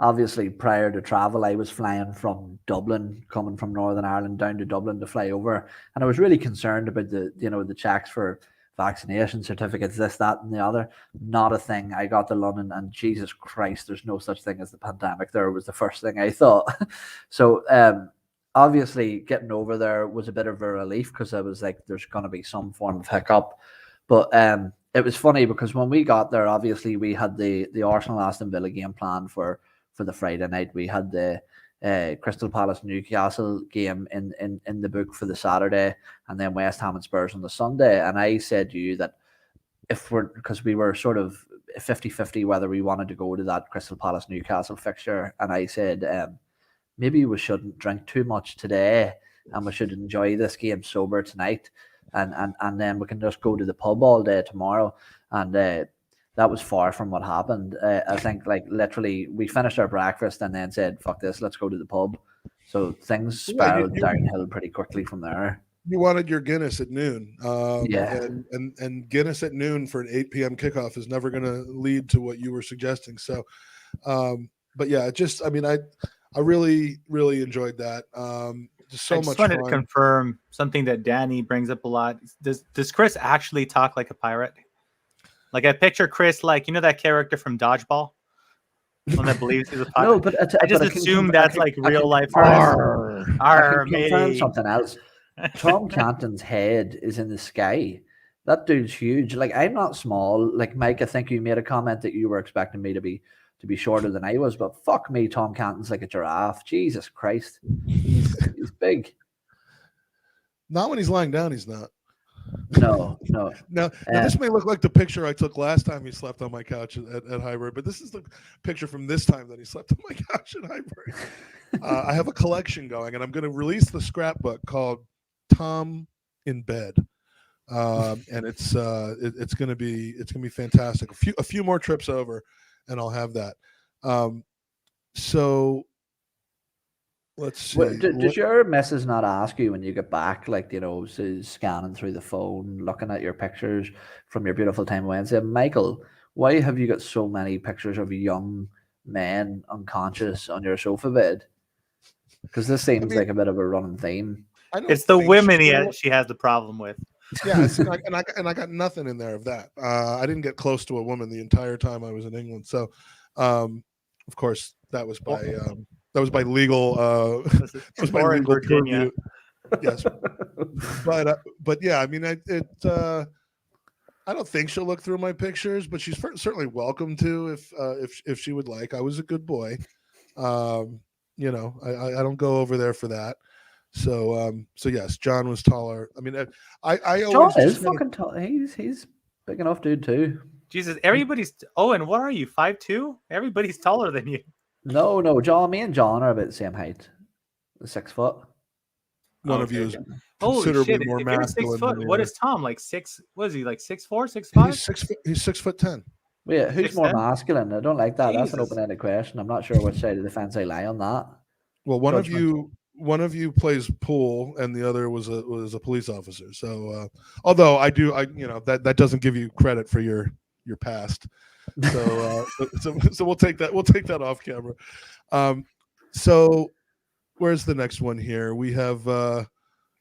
obviously prior to travel, I was flying from Dublin, coming from Northern Ireland down to Dublin to fly over. And I was really concerned about the checks for vaccination certificates, this, that, and the other. Not a thing. I got to London and Jesus Christ, there's no such thing as the pandemic. There was the first thing I thought. So, obviously, getting over there was a bit of a relief because I was like, there's going to be some form of hiccup. But it was funny because when we got there, obviously, we had the Arsenal-Aston Villa game planned for the Friday night. We had the Crystal Palace-Newcastle game in the book for the Saturday, and then West Ham and Spurs on the Sunday. And I said to you that because we were sort of 50-50 whether we wanted to go to that Crystal Palace-Newcastle fixture, and I said, maybe we shouldn't drink too much today and we should enjoy this game sober tonight and then we can just go to the pub all day tomorrow. And that was far from what happened. I think like literally we finished our breakfast and then said, fuck this, let's go to the pub. So things spiraled downhill pretty quickly from there. You wanted your Guinness at noon. And Guinness at noon for an 8 p.m. kickoff is never going to lead to what you were suggesting. So, but yeah, I really, really enjoyed that. Just so much fun. I just wanted to confirm something that Danny brings up a lot. Does Chris actually talk like a pirate? Like I picture Chris, like that character from Dodgeball, one that believes he's a pilot. No, but I just assume that's like real life for us. I can confirm Matey. something else. Tom Canton's head is in the sky. That dude's huge. Like I'm not small. Like Mike, I think you made a comment that you were expecting me to be shorter than I was, but fuck me, Tom Canton's like a giraffe. Jesus Christ, he's big. Not when he's lying down, he's not. No. Now this may look like the picture I took last time he slept on my couch at Highbury, but this is the picture from this time that he slept on my couch at Highbury. I have a collection going, and I'm going to release the scrapbook called Tom in Bed, and it's going to be fantastic. A few more trips over, and I'll have that. So let's see. Does your missus not ask you when you get back, like, scanning through the phone, looking at your pictures from your beautiful time Wednesday, Michael, why have you got so many pictures of young men unconscious on your sofa bed? Because this seems like a bit of a running theme. It's the women she has the problem with. Yeah, and I got nothing in there of that. I didn't get close to a woman the entire time I was in England. So, of course, that was by legal. That was by legal Virginia. purview. Yes, but yeah, I mean, I don't think she'll look through my pictures, but she's certainly welcome to if she would like. I was a good boy. I don't go over there for that. So yes, John was taller. I mean, I always John is fucking tall. He's big enough dude too. Jesus, everybody's. Oh, and what are you? 5'2"? Everybody's taller than you. No, John. Me and John are about the same height. 6 foot. One of you is holy considerably shit! more If you're masculine. 6 foot, than what the is Tom like? 6? What is he like? 6'4", 6'5"? He's 6'10". Wait, who's more 6'10"? masculine? I don't like that. That's an Jesus. open-ended question. I'm not sure which side of the fence I lie on that. Well, one of you plays pool, and the other was a police officer. So, although that doesn't give you credit for your past. So, so we'll take that. We'll take that off camera. So, where's the next one here? We have the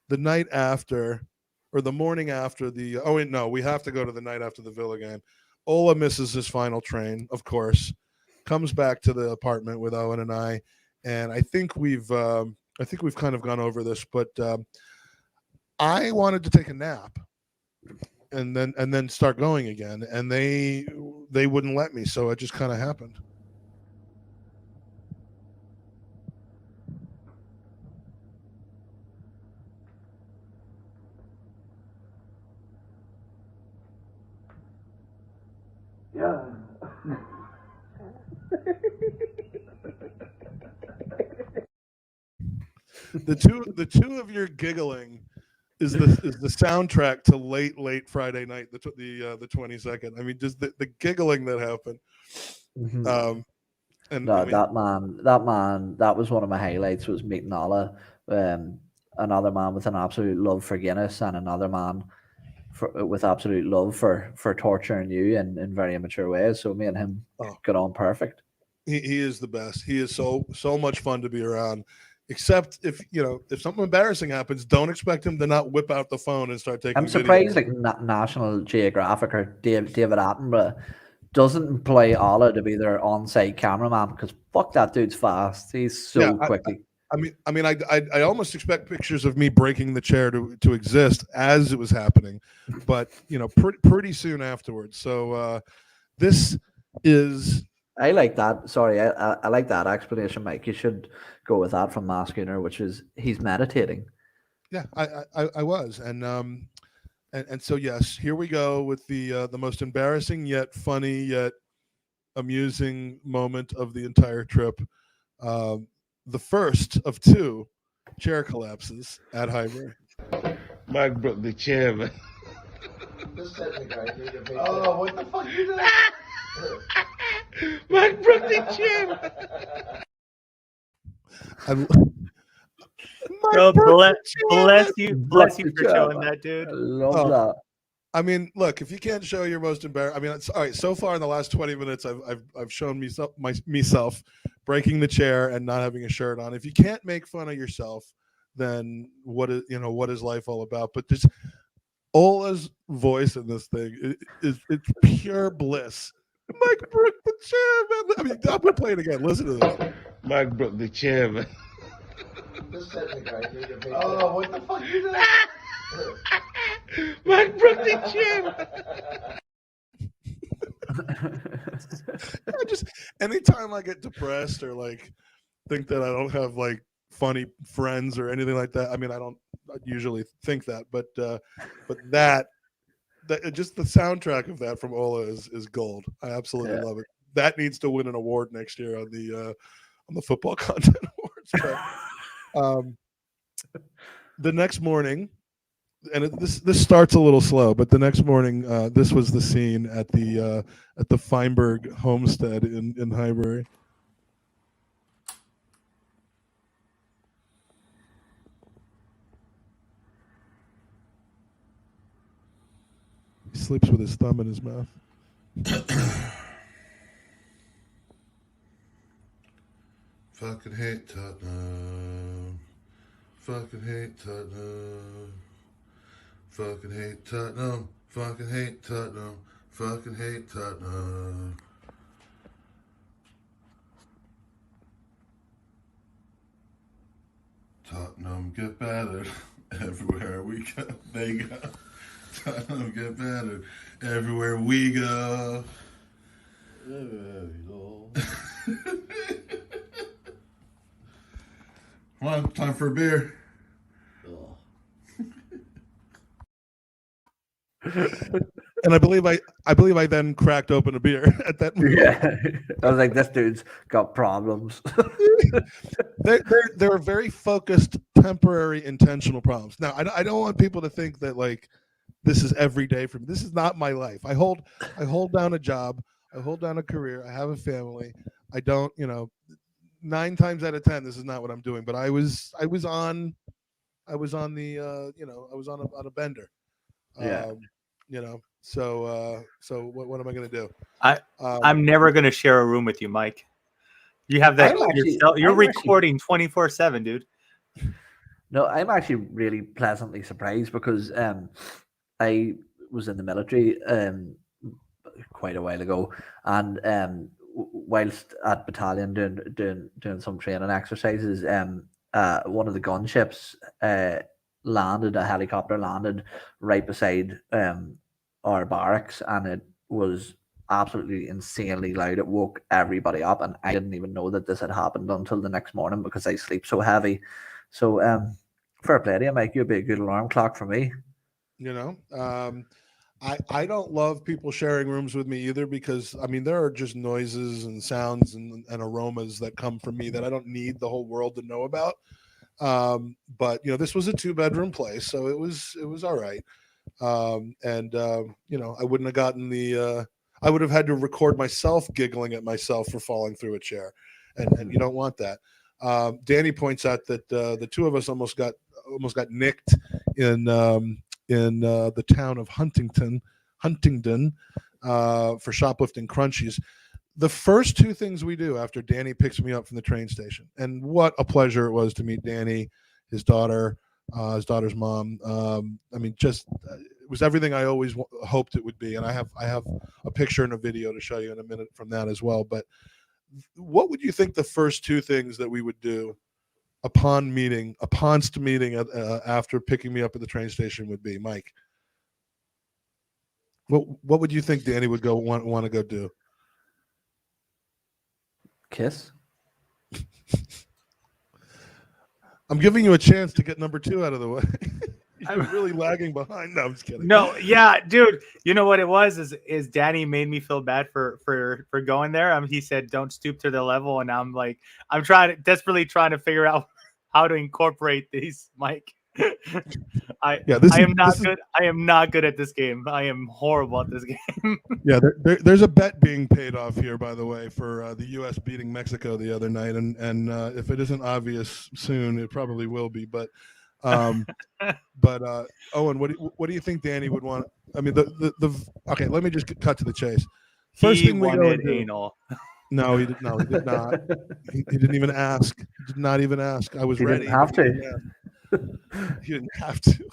night after, or the morning after the. Oh wait, no, we have to go to the night after the Villa game. Ola misses his final train, of course, comes back to the apartment with Owen and I, and I think we've kind of gone over this, but I wanted to take a nap and then start going again, and they wouldn't let me, so it just kind of happened. Yeah. The two of your giggling is the soundtrack to late Friday night, the 22nd. I mean, just the giggling that happened. Mm-hmm. And no, I mean, that man, that was one of my highlights, was meeting Ola, another man with an absolute love for Guinness, and another man with absolute love for torturing you in very immature ways. So me and him got on perfect. He is the best. He is so much fun to be around. Except if something embarrassing happens, don't expect him to not whip out the phone and start taking. I'm surprised like National Geographic or David Attenborough doesn't employ Ola to be their on-site cameraman, because fuck, that dude's fast. He's so quickly. I almost expect pictures of me breaking the chair to exist as it was happening, but pretty soon afterwards. So this is. I like that. Sorry, I like that explanation, Mike. You should go with that from Mass Gooner, which is he's meditating. Yeah, I was, and so yes, here we go with the most embarrassing yet funny yet amusing moment of the entire trip. The first of two chair collapses at Highbury. Mike broke the chair, man. Oh, what the fuck you doing? Mike broke the chair. Bless you for showing that, dude. I love that. I mean, look, if you can't show your most embarrassing, I mean, it's all right. So far in the last 20 minutes, I've shown myself breaking the chair and not having a shirt on. If you can't make fun of yourself, then what is life all about? But Ola's voice in this thing it's pure bliss. Mike broke the chair, man. I mean, I'm gonna play it again. Listen to this. Mike broke the chair, man. Just set the guy through your face. Oh, what the fuck you doing? Mike broke the chair. I just anytime I get depressed or like think that I don't have like funny friends or anything like that. I mean, I don't usually think that, but that just the soundtrack of that from Ola is gold. I absolutely love it. That needs to win an award next year on the football content awards. But, the next morning, and this starts a little slow, but the next morning, this was the scene at the Feinberg homestead in Highbury. He sleeps with his thumb in his mouth. Fucking hate Tottenham. Fucking hate Tottenham. Fucking hate Tottenham. Fucking hate Tottenham. Fucking hate Tottenham. Tottenham get better everywhere we go. They go. Tottenham get better everywhere we go. Everywhere we go. Come on, time for a beer. And I believe I then cracked open a beer at that moment. Yeah, I was like, this dude's got problems. They're very focused, temporary, intentional problems. Now, I don't want people to think that like this is every day for me. This is not my life. I hold down a job. I hold down a career. I have a family. I don't, 9 times out of 10, this is not what I'm doing. But I was on a bender. Yeah. So what am I going to do? I'm never going to share a room with you, Mike. You have that. You're recording 24/7, dude. No, I'm actually really pleasantly surprised because I was in the military quite a while ago, and whilst at battalion doing some training exercises, one of the gunships a helicopter landed right beside our barracks, and it was absolutely insanely loud. It woke everybody up, and I didn't even know that this had happened until the next morning because I sleep so heavy. So fair play to you, Mike. You'd be a good alarm clock for me. I don't love people sharing rooms with me either, because I mean there are just noises and sounds and aromas that come from me that I don't need the whole world to know about. But this was a 2-bedroom place, so it was all right. I wouldn't have gotten I would have had to record myself giggling at myself for falling through a chair, and you don't want that. Danny points out that the two of us almost got nicked in the town of Huntingdon for shoplifting crunchies. The first 2 things we do after Danny picks me up from the train station, and what a pleasure it was to meet Danny, his daughter, his daughter's mom. It was everything I always hoped it would be, and I have a picture and a video to show you in a minute from that as well. But what would you think the first 2 things that we would do upon meeting after picking me up at the train station would be, Mike? What would you think Danny would want to go do? Kiss. I'm giving you a chance to get number 2 out of the way. You're really lagging behind. No, I'm just kidding. No, yeah, dude. You know what it was is Danny made me feel bad for going there. He said don't stoop to the level, and I'm desperately trying to figure out how to incorporate these, Mike. I am not good at this game. I am horrible at this game. Yeah, there's a bet being paid off here, by the way, for the U.S. beating Mexico the other night, and if it isn't obvious soon, it probably will be. But Owen, what do you think Danny would want? I mean, okay, let me just cut to the chase. First thing we go do, anal. No, he did not. He didn't even ask. He did not even ask. I was ready. Didn't have to. He didn't have to.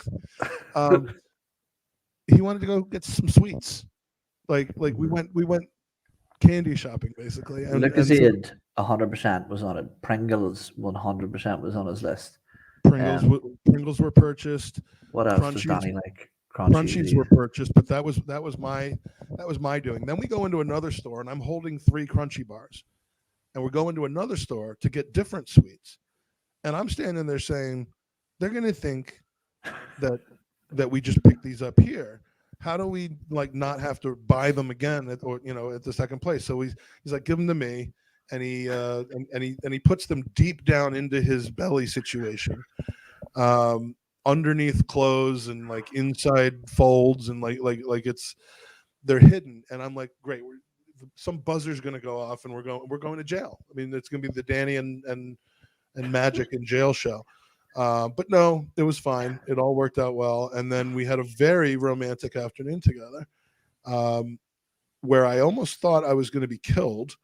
he wanted to go get some sweets. Like we went candy shopping basically. And Lucozade 100% was on it. Pringles 100% was on his list. Pringles were purchased. What else does Danny like? Crunchies were purchased, but that was my doing. Then we go into another store, and I'm holding 3 crunchy bars, and we're going to another store to get different sweets, and I'm standing there saying, they're going to think that we just picked these up here. How do we like not have to buy them again at the second place? So he's like, give them to me, and he puts them deep down into his belly situation. Underneath clothes and like inside folds and like they're hidden, and I'm like, great, some buzzer's gonna go off and we're going to jail. I mean, it's gonna be the Danny and Magic in jail show. But no, it was fine. It all worked out well, and then we had a very romantic afternoon together, where I almost thought I was going to be killed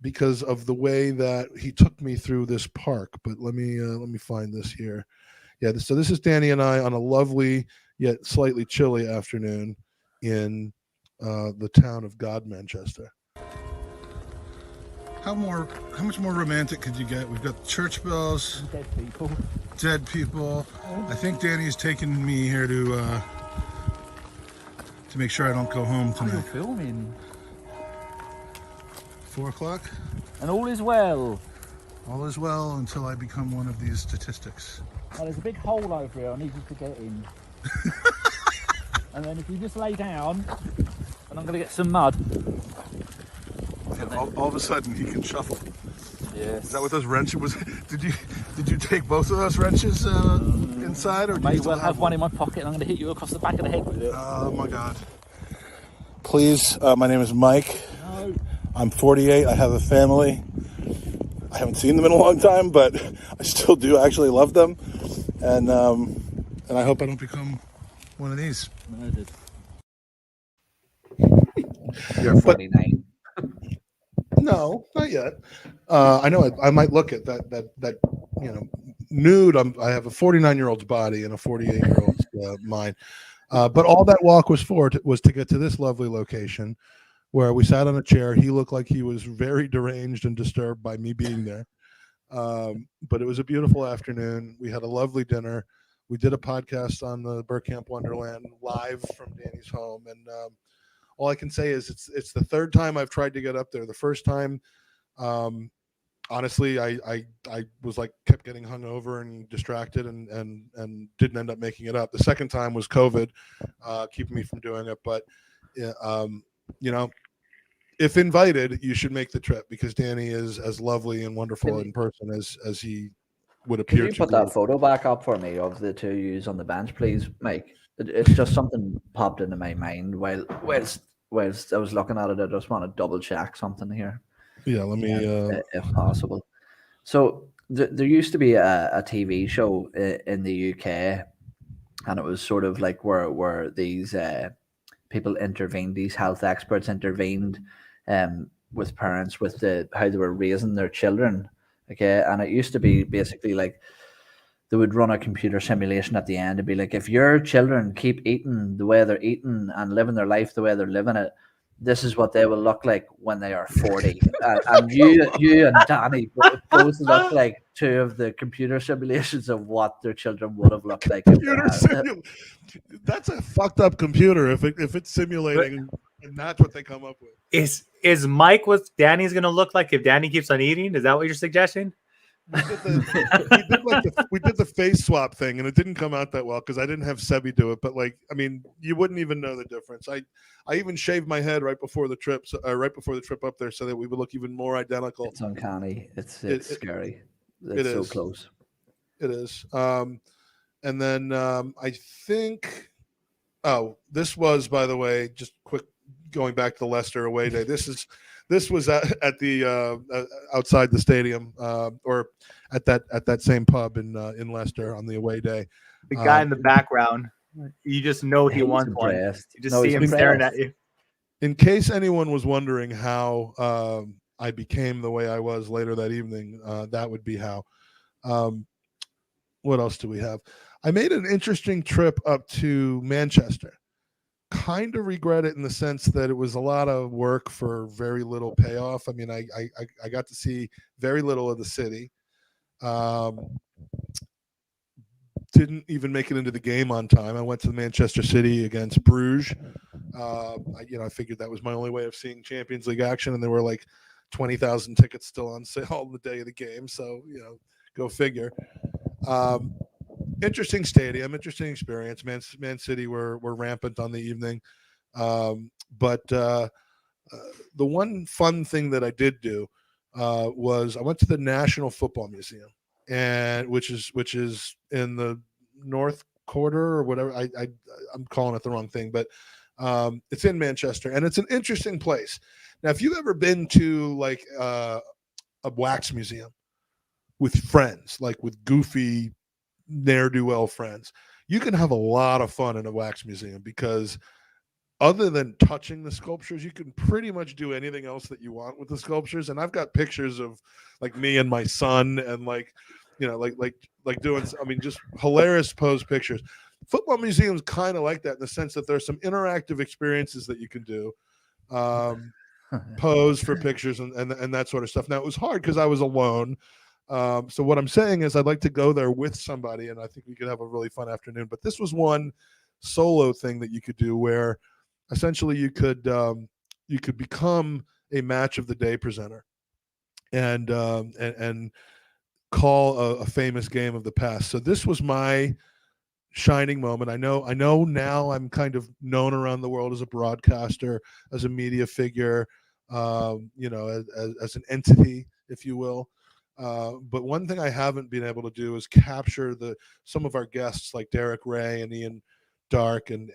because of the way that he took me through this park. But let me find this here. Yeah, so this is Danny and I on a lovely yet slightly chilly afternoon in the town of God, Manchester. How much more romantic could you get? We've got church bells, dead people. I think Danny's taking me here to make sure I don't go home tonight. You're filming. 4 o'clock. And all is well. All is well until I become one of these statistics. Well, there's a big hole over here. I need you to get in. And then if you just lay down, and I'm going to get some mud. All of a sudden he can shuffle. Yes. Is that what those wrenches was? Did you take both of those wrenches inside, or may well have one in my pocket, and I'm going to hit you across the back of the head with it. Oh my God! Please, my name is Mike. No. I'm 48. I have a family. I haven't seen them in a long time, but I still do actually love them, and I hope I don't become one of these. Murdered. You're 49. No, not yet. I know I might look at that nude. I have a 49-year-old's body and a 48-year-old's mind. But all that walk was was to get to this lovely location where we sat on a chair. He looked like he was very deranged and disturbed by me being there. But it was a beautiful afternoon. We had a lovely dinner. We did a podcast on the Burkamp Wonderland live from Danny's home, and all I can say is it's the third time I've tried to get up there. The first time, honestly, I was like kept getting hungover and distracted and didn't end up making it up. The second time was COVID, keeping me from doing it. But if invited, you should make the trip because Danny is as lovely and wonderful in person as he would appear. Can you put that photo back up for me of the two yous on the bench, please, Mike? It's just something popped into my mind whilst I was looking at it. I just want to double check something here. Yeah, let me if possible. So there used to be a TV show in the UK, and it was sort of like where these people intervened, these health experts intervened with parents with how they were raising their children. Okay, and it used to be basically like they would run a computer simulation at the end and be like, if your children keep eating the way they're eating and living their life the way they're living it, this is what they will look like when they are 40. And you and Danny both look like two of the computer simulations of what their children would have looked like. That's a fucked up computer if it's simulating, and that's what they come up with. Is Mike what Danny's going to look like if Danny keeps on eating? Is that what you're suggesting? We did the face swap thing, and it didn't come out that well because I didn't have Sebi do it. But you wouldn't even know the difference. I even shaved my head right before the trip, up there, so that we would look even more identical. It's uncanny. It's scary. It's so close. It is. And then I think. Oh, this was, by the way, just quick going back to the Leicester away day. This was at the outside the stadium, or at that same pub in Leicester on the away day. The guy in the background, you just know he wants one. You just see him staring at you. In case anyone was wondering how I became the way I was later that evening, that would be how. What else do we have? I made an interesting trip up to Manchester. Kind of regret it in the sense that it was a lot of work for very little payoff. I mean, I got to see very little of the city. Didn't even make it into the game on time. I went to Manchester City against Bruges. I figured that was my only way of seeing Champions League action, and there were like 20,000 tickets still on sale on the day of the game. So, go figure. Interesting stadium, interesting experience. Man City were rampant on the evening. But the one fun thing that I did do was I went to the National Football Museum, and which is in the North Quarter or whatever. I'm calling it the wrong thing, but it's in Manchester, and it's an interesting place. Now, if you've ever been to like a wax museum with friends, like with goofy ne'er-do-well friends, you can have a lot of fun in a wax museum because other than touching the sculptures, you can pretty much do anything else that you want with the sculptures. And I've got pictures of like me and my son and like doing, I mean, just hilarious pose pictures. Football museums kind of like that in the sense that there's some interactive experiences that you can do, pose for pictures and that sort of stuff. Now, it was hard because I was alone. So what I'm saying is I'd like to go there with somebody, and I think we could have a really fun afternoon. But this was one solo thing that you could do where essentially you could become a match of the day presenter and call a famous game of the past. So this was my shining moment. I know now I'm kind of known around the world as a broadcaster, as a media figure, as an entity, if you will. But one thing I haven't been able to do is capture some of our guests like Derek Ray and Ian Dark and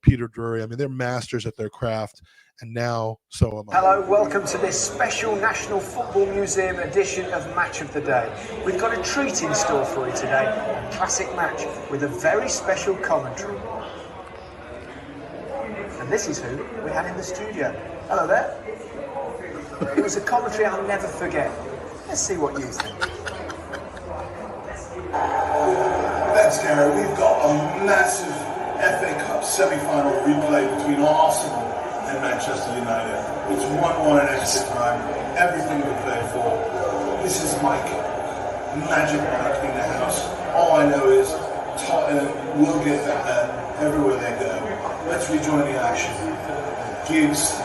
Peter Drury. I mean, they're masters at their craft, and now so am I. Hello, welcome to this special National Football Museum edition of Match of the Day. We've got a treat in store for you today, a classic match with a very special commentary. And this is who we had in the studio. Hello there. It was a commentary I'll never forget. Let's see what you think. That's Gary. We've got a massive FA Cup semi-final replay between Arsenal and Manchester United. It's 1-1 at extra time. Everything to play for. This is Mike, Magic Mike in the house. All I know is Tottenham will get that everywhere they go. Let's rejoin the action. Gigs,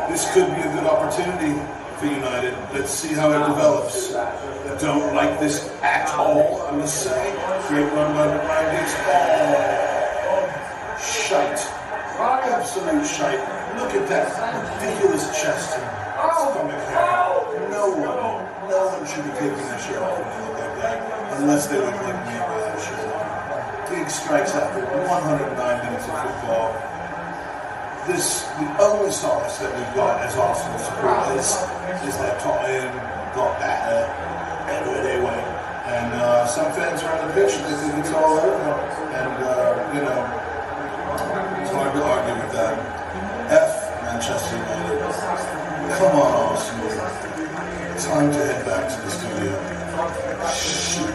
this could be a good opportunity for United. Let's see how it develops. I don't like this at all, I must say. Great run by the Ryan Giggs. Shite. Absolute shite. Look at that ridiculous chest and stomach hair. No one should be taking their shirt off when they look like that, unless they look like me with that shirt on. Giggs strikes after 109 minutes of football. The only solace that we've got as Arsenal supporters is that Tottenham got better every day went. And some fans are on the pitch and they think it's all over. And, it's hard to argue with that. F Manchester United. Come on, Arsene. Time to head back to the studio. Shit.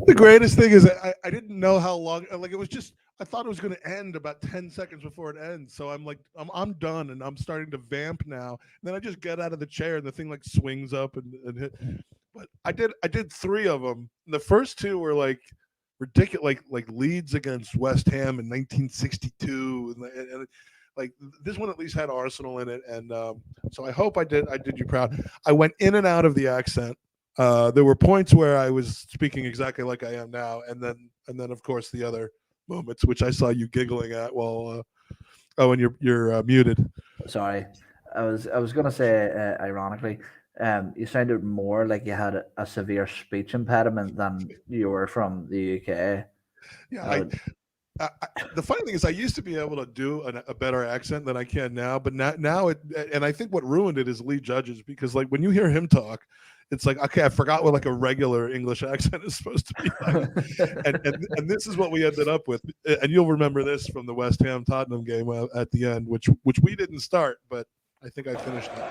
The greatest thing is I didn't know how long, like it was just, I thought it was going to end about 10 seconds before it ends. So I'm like, I'm done and I'm starting to vamp now. And then I just get out of the chair and the thing like swings up and hit. But I did 3 of them. The first 2 were like ridiculous, like Leeds against West Ham in 1962. And like this one at least had Arsenal in it. And so I hope I did you proud. I went in and out of the accent. There were points where I was speaking exactly like I am now, and then of course the other moments which I saw you giggling at while and you're muted. Sorry, I was gonna say ironically, you sounded more like you had a severe speech impediment than you were from the UK. Yeah, the funny thing is I used to be able to do a better accent than I can now, but now it, and I think what ruined it is Lee Judges, because like when you hear him talk, it's like, okay, I forgot what like a regular English accent is supposed to be like. and this is what we ended up with. And you'll remember this from the West Ham Tottenham game at the end, which we didn't start, but I think I finished it.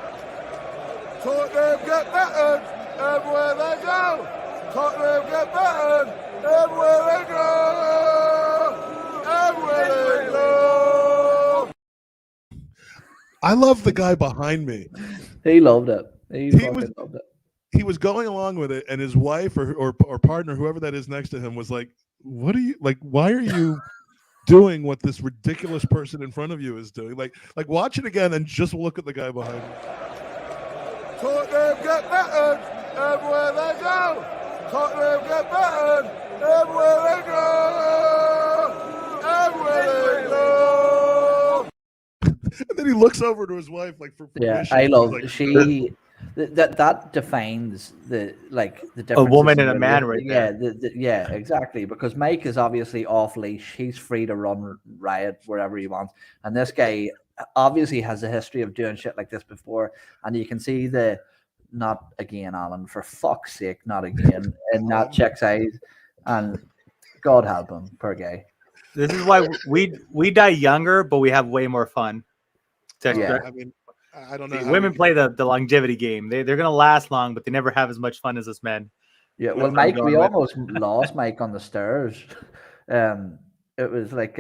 Tottenham get battered everywhere they go. Tottenham get battered everywhere they go. Everywhere they go. I love the guy behind me. He loved it. He loved it. He was going along with it, and his wife or partner, whoever that is next to him, was like, "What are you like? Why are you doing what this ridiculous person in front of you is doing? Like watch it again and just look at the guy behind me." Tottenham get battered everywhere they go. Tottenham get battered everywhere they go. Everywhere they go. And then he looks over to his wife like for permission. Yeah, I love like, that defines the difference. A woman and a man, right there. Yeah, exactly. Because Mike is obviously off leash; he's free to run riot wherever he wants, and this guy obviously has a history of doing shit like this before. And you can see not again, Alan, for fuck's sake, not again, in that chick's eyes. And God help him, poor guy. This is why we die younger, but we have way more fun. Yeah. I mean, I don't know. Women play the longevity game. They're gonna last long, but they never have as much fun as us men. Yeah, well, Mike, we almost lost Mike on the stairs. It was like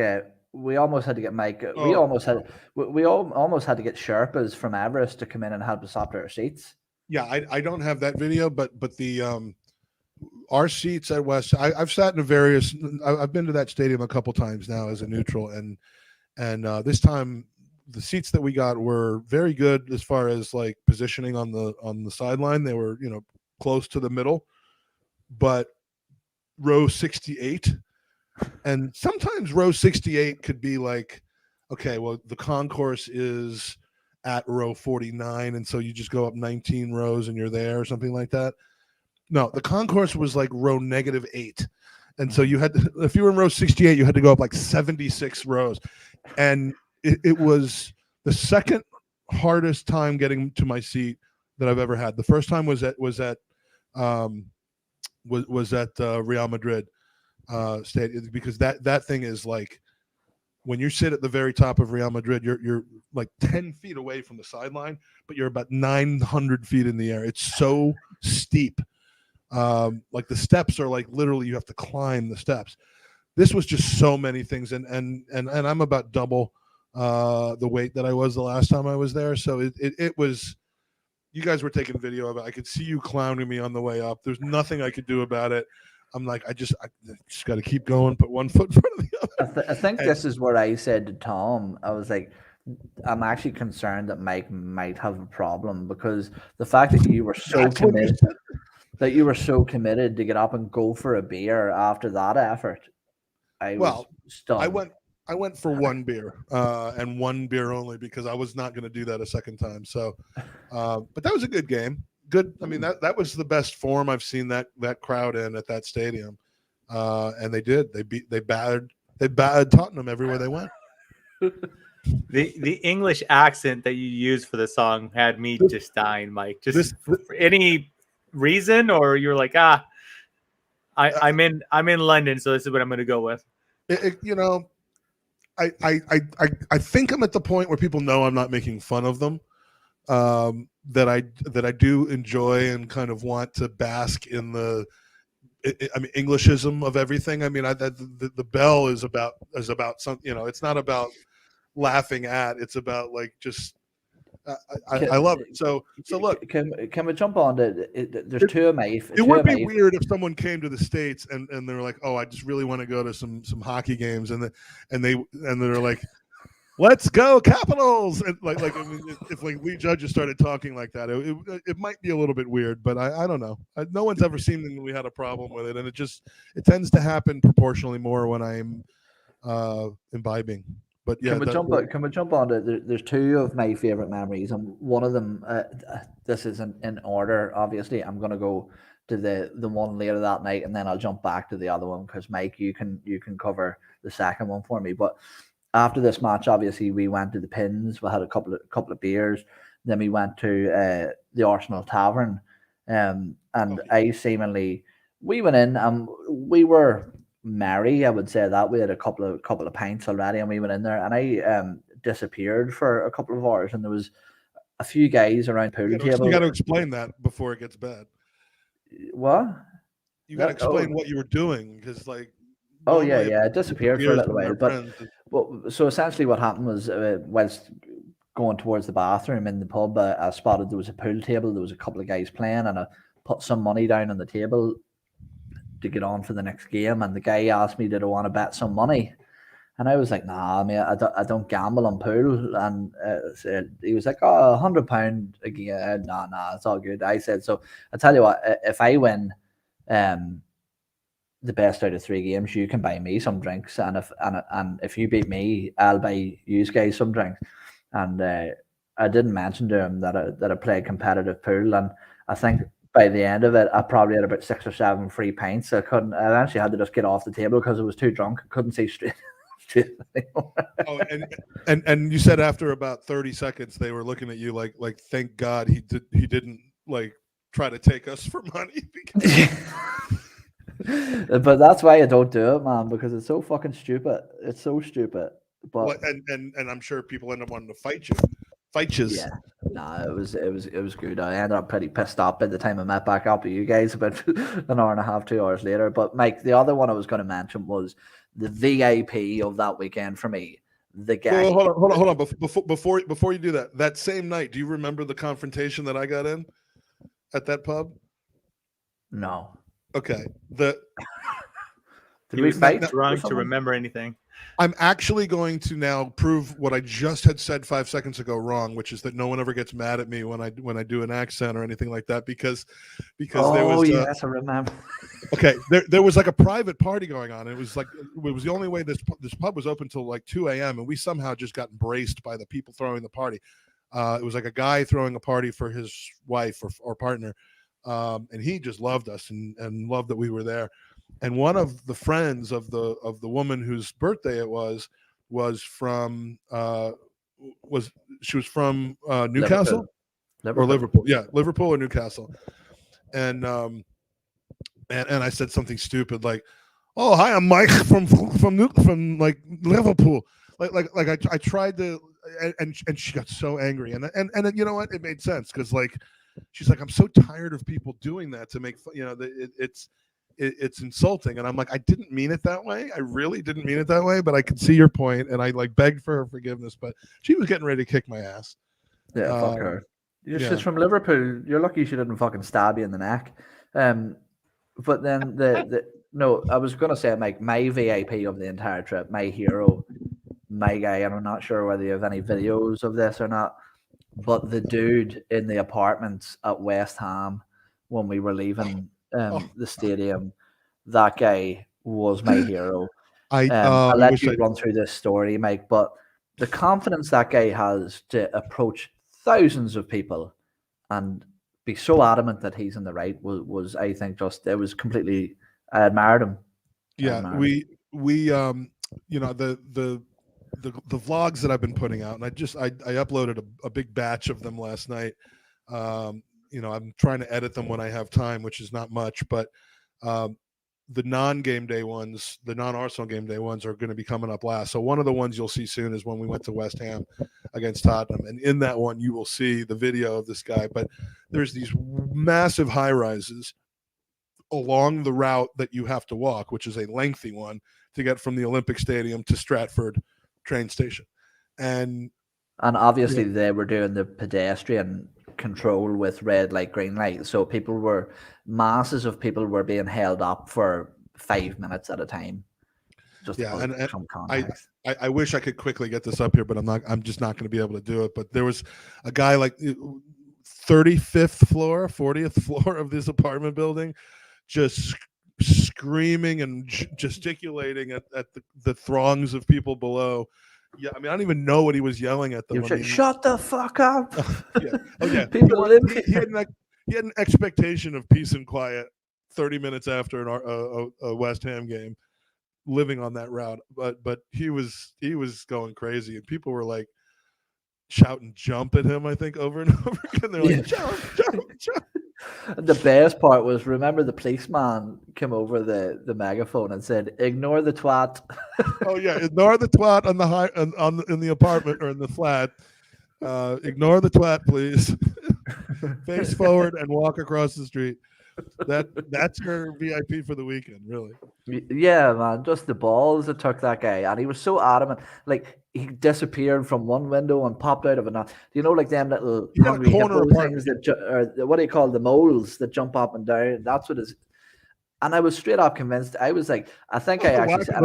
we almost had to get Mike. We almost had to get Sherpas from Everest to come in and help us up to our seats. Yeah, I don't have that video, but the our seats at West. I've sat in various. I've been to that stadium a couple times now as a neutral, and this time the seats that we got were very good as far as like positioning on the sideline. They were close to the middle, but row 68, and sometimes row 68 could be like, okay, well the concourse is at row 49, and so you just go up 19 rows and you're there or something like that. No, the concourse was like row -8, and so you had to, if you were in row 68, you had to go up like 76 rows, and it was the second hardest time getting to my seat that I've ever had. The first time was at Real Madrid stadium, because that thing is like, when you sit at the very top of Real Madrid, you're like 10 feet away from the sideline, but you're about 900 feet in the air. It's so steep. Like the steps are like literally you have to climb the steps. This was just so many things, and I'm about double the weight that I was the last time I was there. So it was. You guys were taking video of it. I could see you clowning me on the way up. There's nothing I could do about it. I'm like, I just got to keep going, put one foot in front of the other. I think this is where I said to Tom, I was like, I'm actually concerned that Mike might have a problem, because the fact that you were so committed, to get up and go for a beer after that effort, I was stunned. I went for one beer and one beer only, because I was not going to do that a second time. So, but that was a good game. Good. I mean, that was the best form I've seen that crowd in at that stadium, and they did. They battered Tottenham everywhere they went. The English accent that you used for the song had me just dying, Mike. Just for any reason, or you're like, I'm in London, so this is what I'm going to go with. I think I'm at the point where people know I'm not making fun of them. That I do enjoy and kind of want to bask in the Englishism of everything. I mean, the bell is about something. It's not about laughing at. It's about like just. I love it. So look. Can we jump on to? There's two of my. It would be weird if someone came to the States and they were like, "Oh, I just really want to go to some hockey games," and they're like, "Let's go Capitals!" And like I mean, if like Lee Judges started talking like that, it might be a little bit weird. But I don't know. No one's ever seemingly had a problem with it, and it tends to happen proportionally more when I'm imbibing. But yeah, can we jump on to? There's two of my favorite memories, and one of them. This isn't in order. Obviously, I'm gonna go to the one later that night, and then I'll jump back to the other one, because Mike, you can cover the second one for me. But after this match, obviously, we went to the Pins. We had a couple of beers. Then we went to the Arsenal Tavern, And I seemingly, we went in and we were merry. I would say that we had a couple of pints already, and we went in there, and I disappeared for a couple of hours, and there was a few guys around pool table. You got to explain that before it gets bad. What? You got to explain what you were doing, because like. Oh yeah, I disappeared for a little while. But so essentially, what happened was, whilst going towards the bathroom in the pub, I spotted there was a pool table. There was a couple of guys playing, and I put some money down on the table to get on for the next game. And the guy asked me, did I want to bet some money? And I was like, nah, mate, I don't gamble on pool. And he was like, oh, £100 again. Nah, it's all good. I said, so I tell you what, if I win the best out of 3 games, you can buy me some drinks, and if you beat me, I'll buy you guys some drinks. And I didn't mention to him that I played competitive pool, and I think by the end of it, I probably had about 6 or 7 free pints. I eventually had to just get off the table because I was too drunk. I couldn't see straight. And you said after about 30 seconds, they were looking at you like thank God he didn't like try to take us for money. But that's why I don't do it, man, because it's so fucking stupid. It's so stupid. But and I'm sure people end up wanting to fight you. Yeah. Nah, it was good. I ended up pretty pissed off by the time I met back up with you guys about an hour and a half, 2 hours later. But Mike, the other one I was going to mention was the VIP of that weekend for me. The guy. Well, hold on. Before you do that same night, do you remember the confrontation that I got in at that pub? No. Okay. Did we fight? Drunk to remember anything? I'm actually going to now prove what I just had said 5 seconds ago wrong, which is that no one ever gets mad at me when I do an accent or anything like that because there was. Yes, I remember. Okay, there was like a private party going on. It was the only way this pub was open till like 2 a.m. and we somehow just got embraced by the people throwing the party. It was like a guy throwing a party for his wife or partner, and he just loved us and loved that we were there. And one of the friends of the woman whose birthday it was from Newcastle or Liverpool. Yeah, Liverpool or Newcastle. And I said something stupid like, "Oh, hi, I'm Mike from like Liverpool." Like I tried to, and she got so angry. And you know what? It made sense because like she's like, "I'm so tired of people doing that to make fun." You know, it's insulting. And I'm like, I didn't mean it that way. I really didn't mean it that way, but I could see your point, and I like begged for her forgiveness, but she was getting ready to kick my ass. Yeah, fuck her. She's from Liverpool. You're lucky she didn't fucking stab you in the neck. But then no, I was gonna say, Mike, my VIP of the entire trip, my hero, my guy, and I'm not sure whether you have any videos of this or not, but the dude in the apartments at West Ham when we were leaving the stadium, that guy was my hero. I'll let you run through this story, Mike, but the confidence that guy has to approach thousands of people and be so adamant that he's in the right was I think just, it was completely, I admired him. We you know, the vlogs that I've been putting out, and I uploaded a big batch of them last night. You know, I'm trying to edit them when I have time, which is not much, but the non-game day ones, the non-Arsenal game day ones are going to be coming up last. So one of the ones you'll see soon is when we went to West Ham against Tottenham. And in that one, you will see the video of this guy. But there's these massive high rises along the route that you have to walk, which is a lengthy one to get from the Olympic Stadium to Stratford train station. And obviously they were doing the pedestrian control with red light, green light. So masses of people were being held up for 5 minutes at a time. Just some context. I wish I could quickly get this up here, but I'm just not going to be able to do it. But there was a guy like 35th floor, 40th floor of this apartment building, just screaming and gesticulating at the throngs of people below. Yeah, I mean, I don't even know what he was yelling at them. Shut the fuck up. Yeah. Oh, yeah. People he had an expectation of peace and quiet 30 minutes after a West Ham game, living on that route. But he was going crazy, and people were like shouting "jump" at him, I think, over and over again. They're like, "Jump, jump, jump." The best part was, remember the policeman came over the megaphone and said, "Ignore the twat." Oh yeah, ignore the twat on the in the apartment or in the flat. Ignore the twat, please. Face forward and walk across the street. That's your VIP for the weekend, really. Yeah, man, just the balls it took that guy, and he was so adamant. Like, he disappeared from one window and popped out of another. You know, like them little hungry corner hippo things or what do you call the moles that jump up and down? That's what is. And I was straight up convinced. I was like, I think I actually said,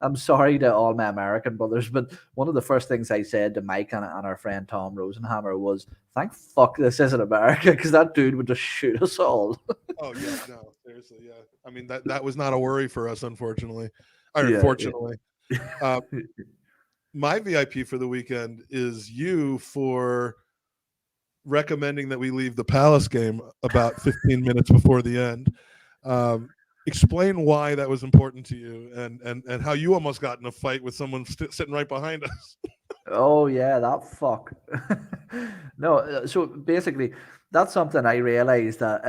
I'm sorry to all my American brothers, but one of the first things I said to Mike and our friend Tom Rosenhammer was, "Thank fuck this isn't America, because that dude would just shoot us all." Oh yeah, no, seriously, yeah. I mean that was not a worry for us, unfortunately. Fortunately. Yeah. My VIP for the weekend is you for recommending that we leave the Palace game about 15 minutes before the end. Explain why that was important to you, and how you almost got in a fight with someone sitting right behind us. Oh yeah, that fuck. No, so basically, that's something I realized that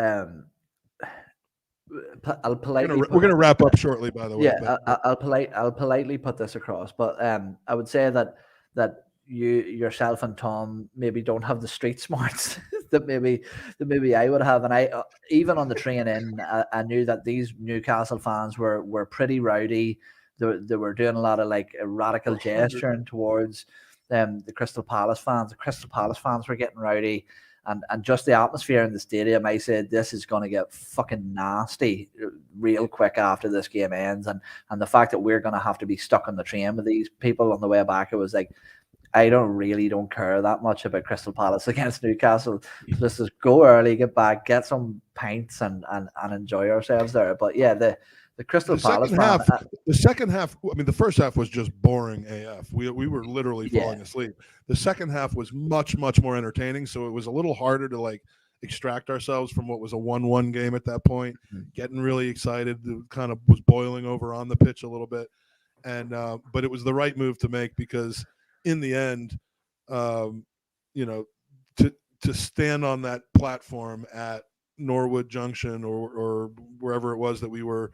I'll politely. We're gonna wrap up shortly, by the way. Yeah, I'll politely put this across, but I would say that yourself and Tom maybe don't have the street smarts that maybe I would have, and I even on the train in, I knew that these Newcastle fans were pretty rowdy. They were doing a lot of like radical gesturing towards the Crystal Palace fans. The Crystal Palace fans were getting rowdy, and just the atmosphere in the stadium. I said, this is going to get fucking nasty real quick after this game ends, and the fact that we're going to have to be stuck on the train with these people on the way back, it was like, I don't care that much about Crystal Palace against Newcastle. Let's just go early, get back, get some pints, and enjoy ourselves there. But yeah, the Crystal Palace the second half. I mean, the first half was just boring AF. We were literally falling asleep. The second half was much more entertaining. So it was a little harder to like extract ourselves from what was a 1-1 game at that point. Getting really excited, it kind of was boiling over on the pitch a little bit, and but it was the right move to make, because in the end, to stand on that platform at Norwood Junction or wherever it was that we were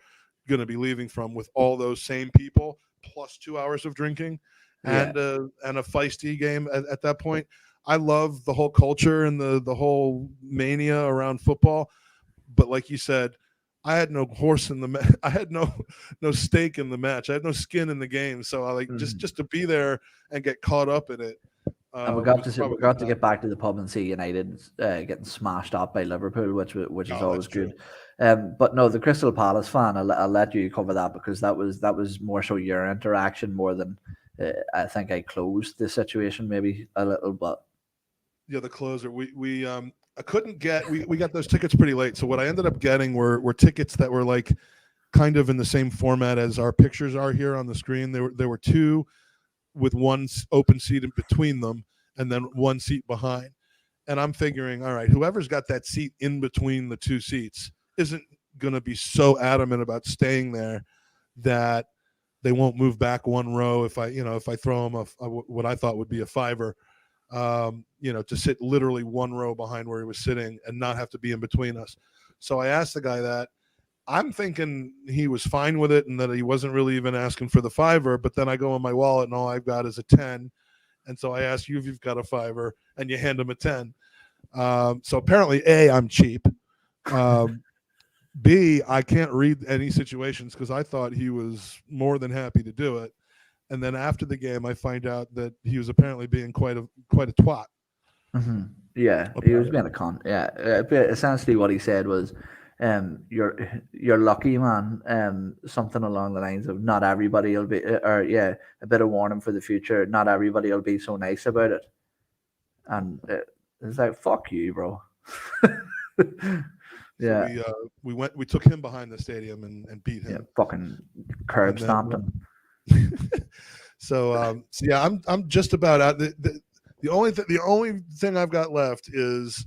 going to be leaving from, with all those same people plus 2 hours of drinking and a feisty game at that point. I love the whole culture and the whole mania around football, but like you said, I had no horse in the I had no stake in the match. I had no skin in the game. So I like just to be there and get caught up in it. And we got to get back to the pub and see United getting smashed up by Liverpool, which is always good. But no, the Crystal Palace fan, I'll let you cover that, because that was more so your interaction more than I think I closed the situation maybe a little. But yeah, the closer we I couldn't get. We got those tickets pretty late. So what I ended up getting were tickets that were like kind of in the same format as our pictures are here on the screen. There were two with one open seat in between them, and then one seat behind. And I'm figuring, all right, whoever's got that seat in between the two seats isn't going to be so adamant about staying there that they won't move back one row if I throw them what I thought would be a $5, to sit literally one row behind where he was sitting and not have to be in between us. So I asked the guy that. I'm thinking he was fine with it and that he wasn't really even asking for the $5, but then I go in my wallet and all I've got is a 10. And so I asked you if you've got a $5, and you hand him a 10. So apparently, A, I'm cheap. B, I can't read any situations, because I thought he was more than happy to do it. And then after the game, I find out that he was apparently being quite a twat. Mm-hmm. Yeah, he was being a cunt. Yeah, essentially what he said was, you're lucky, man. Something along the lines of, not everybody will be, a bit of warning for the future. Not everybody will be so nice about it. And it's like, fuck you, bro. Yeah. So we took him behind the stadium and beat him. Yeah, fucking curb stomped him. So yeah, I'm just about out. The only thing I've got left is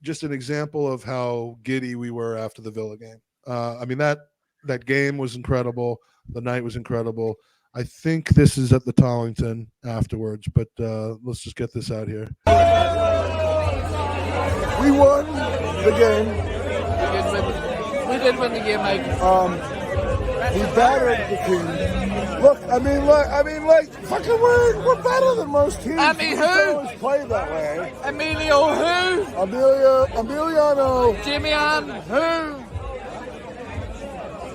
just an example of how giddy we were after the Villa game. I mean, that game was incredible. The night was incredible. I think this is at the Tollington afterwards, but let's just get this out here. We won the game. We did win the game, Mike. We battered the team. Look, fucking we're better than most teams. I mean, We who? don't always play that way. Emilio who? Emiliano. Jimian who?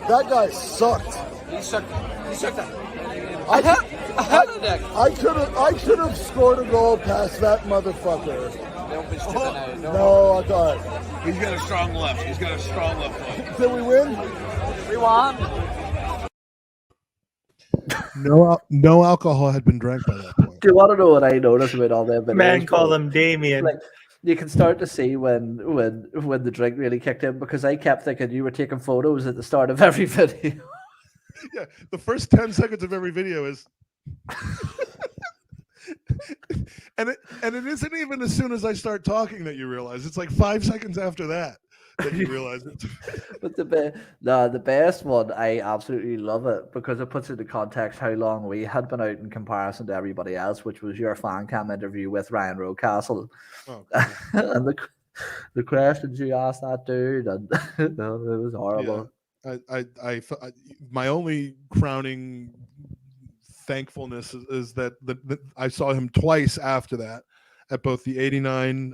That guy sucked. He sucked that. I could have scored a goal past that motherfucker. Don't be stupid now. No, I thought. He's got a strong left. He's got a strong left foot. Did we win? We won. No alcohol had been drank by that point. Do you want to know what I noticed about all them? Man, call him Damien. Like, you can start to see when the drink really kicked in, because I kept thinking you were taking photos at the start of every video. Yeah, the first 10 seconds of every video is and it isn't even as soon as I start talking that you realize. It's like 5 seconds after that you realize it. But the best one, I absolutely love it because it puts into context how long we had been out in comparison to everybody else, which was your fan cam interview with Ryan Rocastle. Oh, And the questions you asked that dude, and it was horrible. yeah. I my only crowning thankfulness is that I saw him twice after that at both the '89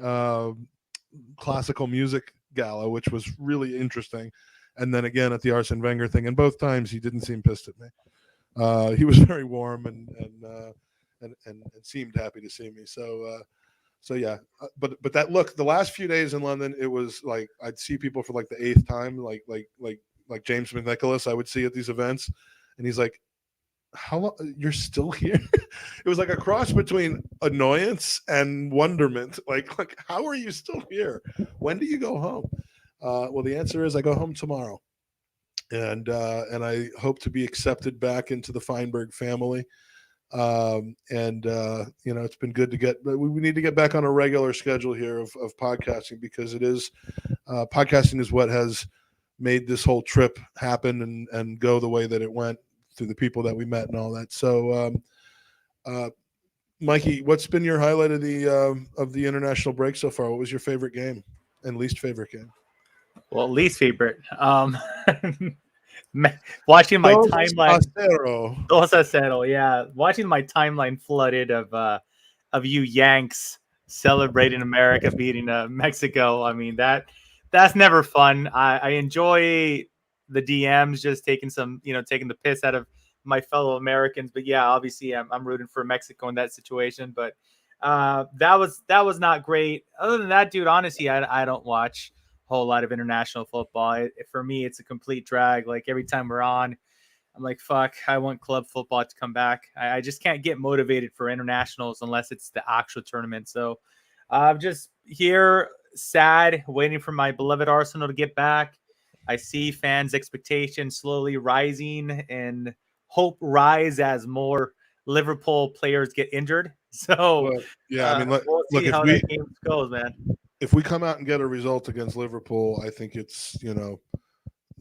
classical music gala, which was really interesting, and then again at the Arsene Wenger thing. And both times he didn't seem pissed at me. He was very warm and seemed happy to see me. So yeah, but that look, the last few days in London, it was like I'd see people for like the 8th time, like James McNicholas I would see at these events, and he's like, how long you're still here? It was like a cross between annoyance and wonderment. Like how are you still here? When do you go home? Well, the answer is I go home tomorrow, and I hope to be accepted back into the Feinberg family. It's been good to we need to get back on a regular schedule here of podcasting, because it is podcasting is what has made this whole trip happen and go the way that it went, through the people that we met and all that. So Mikey, what's been your highlight of the international break so far? What was your favorite game and least favorite game? Well, least favorite. Watching my timeline. 2-0, yeah. Watching my timeline flooded of you Yanks celebrating America beating Mexico. I mean, that's never fun. I enjoy the DMs just taking the piss out of my fellow Americans. But yeah, obviously I'm rooting for Mexico in that situation. But that was not great. Other than that, dude, honestly, I don't watch a whole lot of international football. For me, it's a complete drag. Like every time we're on, I'm like, fuck, I want club football to come back. I just can't get motivated for internationals unless it's the actual tournament. So I'm just here sad, waiting for my beloved Arsenal to get back. I see fans' expectations slowly rising and hope rise as more Liverpool players get injured. So we'll see how that game goes, man. If we come out and get a result against Liverpool, I think it's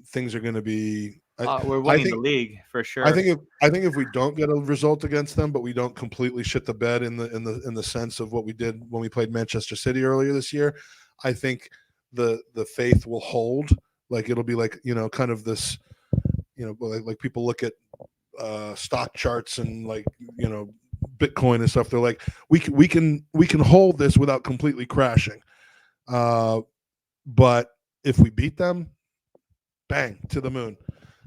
things are going to be. We're winning the league for sure. I think if we don't get a result against them, but we don't completely shit the bed in the sense of what we did when we played Manchester City earlier this year, I think the faith will hold. Like it'll be like kind of this, like people look at stock charts and like Bitcoin and stuff. They're like we can hold this without completely crashing. But if we beat them, bang, to the moon.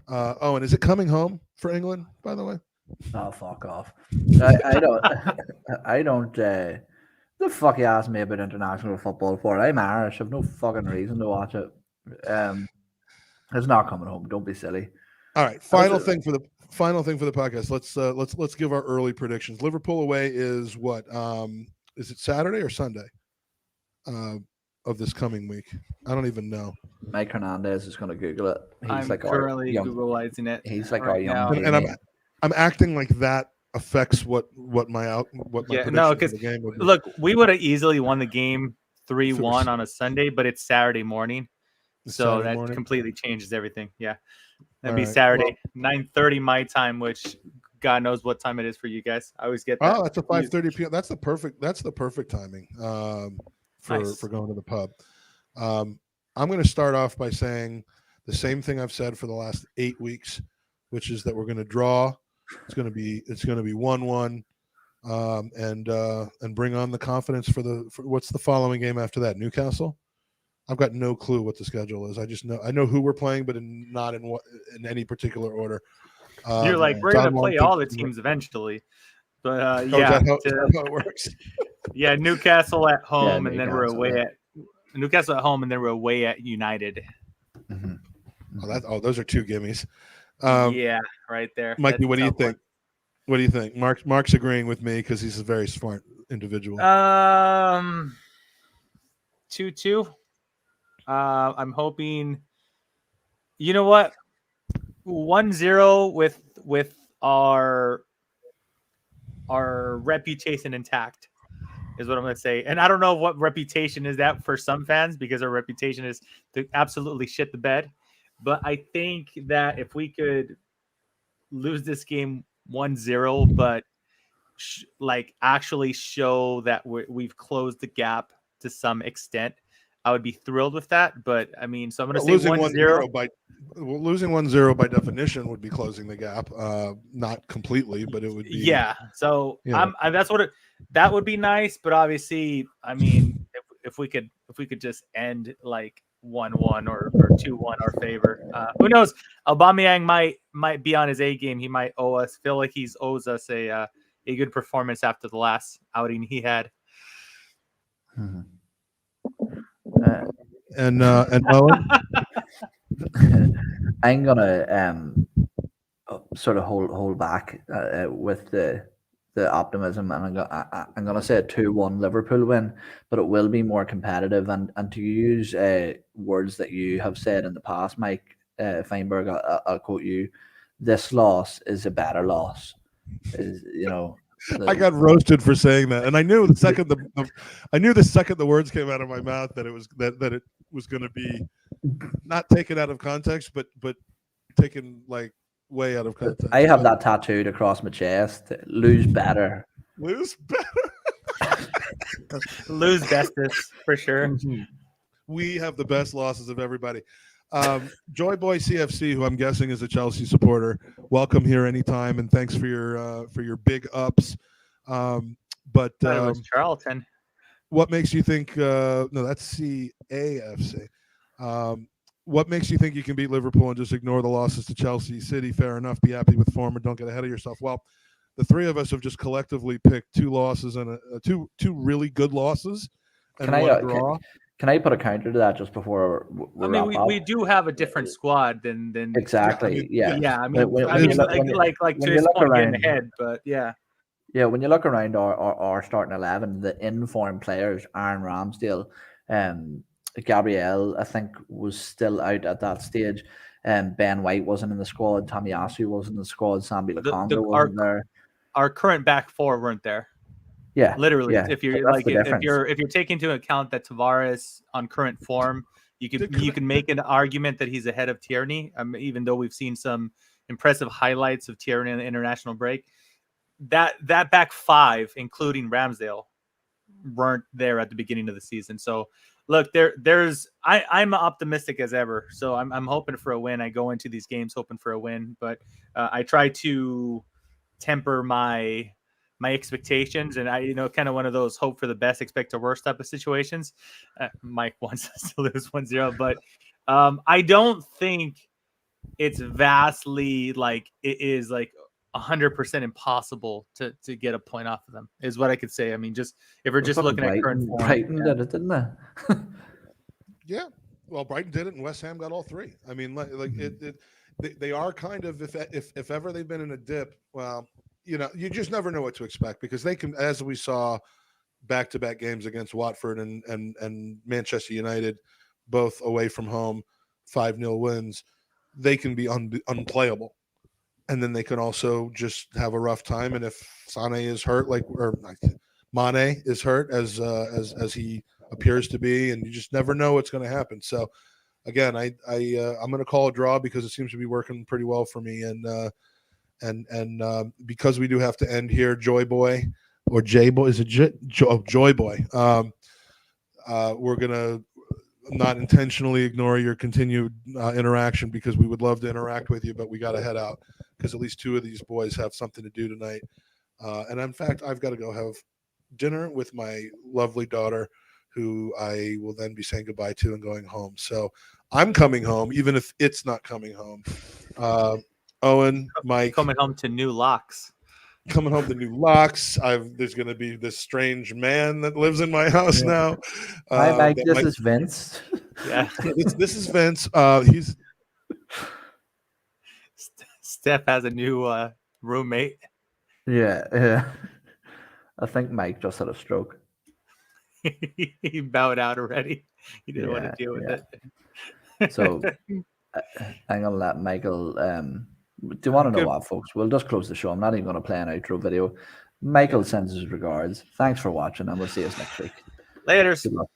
And is it coming home for England, by the way? Oh, fuck off. I don't the fuck you asked me about international football for? I'm Irish. I have no fucking reason to watch it. It's not coming home. Don't be silly. All right. Final thing for the podcast. Let's give our early predictions. Liverpool away is what? Is it Saturday or Sunday? Of this coming week, I don't even know. Mike Hernandez is going to Google it. I'm currently Googleizing it. He's like right now. And I'm acting like that affects what my prediction for the game would be. Look, we would have easily won the game 3-1 on a Sunday, but it's Saturday morning, so that completely changes everything. Yeah, that'd be Saturday, 9:30 my time, which God knows what time it is for you guys. I always get that. That's a 5:30 p.m. That's the perfect timing. For going to the pub. I'm going to start off by saying the same thing I've said for the last 8 weeks, which is that we're going to draw. It's going to be 1-1, and bring on the confidence for what's the following game after that? Newcastle. I've got no clue what the schedule is. I know who we're playing, but not in any particular order. You're like, we're going to play all the teams eventually. But is that how it works? Yeah, Newcastle at home, Yeah, and then we're away at Newcastle at home, and then we're away at United. Oh, those are 2 gimmies. Yeah, right there. Mikey, what do you think? What do you think? Mark's agreeing with me because he's a very smart individual. 2-2. I'm hoping. You know what? 1-0 with our reputation intact is what I'm going to say. And I don't know what reputation is that for some fans, because our reputation is to absolutely shit the bed. But I think that if we could lose this game 1-0, but actually show that we've closed the gap to some extent, I would be thrilled with that. But I mean, so I'm going to say 1-0. Losing 1-0 by definition would be closing the gap, not completely, but it would be. Yeah. So that would be nice. But obviously, I mean, if we could just end like 1-1 or 2-1 our favor, who knows? Aubameyang might be on his A game. He might feel like he owes us a good performance after the last outing he had. And Owen. I'm gonna sort of hold back with the optimism, and I'm gonna say a 2-1 Liverpool win, but it will be more competitive. And to use words that you have said in the past, Mike Feinberg, I'll quote you: "This loss is a better loss." I got roasted for saying that, and I knew the second the words came out of my mouth that it was that it was going to be not taken out of context, but taken like way out of context. I have that tattooed across my chest. Lose better. Lose better. Lose bestest for sure. We have the best losses of everybody. Joy Boy CFC, who I'm guessing is a Chelsea supporter, welcome here anytime, and thanks for your big ups. But it was Charlton. What makes you think? No, that's CAFC. What makes you think you can beat Liverpool and just ignore the losses to Chelsea City? Fair enough. Be happy with form and don't get ahead of yourself. Well, the three of us have just collectively picked 2 losses and two really good losses and one draw. Can I put a counter to that just before we do have a different squad than exactly. Yeah. I mean, like to his point, getting ahead, but yeah. Yeah, when you look around our starting 11, the in-form players, Aaron Ramsdale, Gabriel, I think, was still out at that stage. Ben White wasn't in the squad. Tomiyasu wasn't in the squad. Sambi Lokonga wasn't there. Our current back 4 weren't there. Yeah, literally. Yeah. If you're taking into account that Tavares on current form, you can make an argument that he's ahead of Tierney. Even though we've seen some impressive highlights of Tierney in the international break, that back 5, including Ramsdale, weren't there at the beginning of the season. So look, I'm optimistic as ever. So I'm hoping for a win. I go into these games hoping for a win, but I try to temper my expectations, and I kind of one of those hope for the best, expect the worst type of situations. Mike wants us to lose 1-0, but I don't think it's vastly like it is like 100% impossible to get a point off of them is what I could say. I mean, just if we're just looking at current form. Brighton did it, didn't they? Yeah, well, Brighton did it, and West Ham got all 3. I mean, they are kind of if ever they've been in a dip, well, you just never know what to expect, because they can, as we saw back-to-back games against Watford and Manchester United, both away from home, 5-0 wins, they can be unplayable. And then they can also just have a rough time. And if Sane is hurt, or Mane is hurt as he appears to be, and you just never know what's going to happen. So again, I'm going to call a draw because it seems to be working pretty well for me. And because we do have to end here, Joy Boy or J Boy, is it Joy Boy? We're gonna not intentionally ignore your continued interaction, because we would love to interact with you, but we got to head out because at least two of these boys have something to do tonight. And in fact, I've got to go have dinner with my lovely daughter, who I will then be saying goodbye to and going home. So I'm coming home, even if it's not coming home. Owen, Mike, Coming home to new locks. Coming home to new locks. There's going to be this strange man that lives in my house now. Hi, Mike. This is Vince. Yeah. This is Vince. He's Steph has a new roommate. Yeah. I think Mike just had a stroke. He bowed out already. He didn't want to deal with it. So I'm gonna let Michael. Do you want to know what, folks? We'll just close the show. I'm not even going to play an outro video. Michael sends his regards. Thanks for watching, and we'll see us next week. Later. Good luck.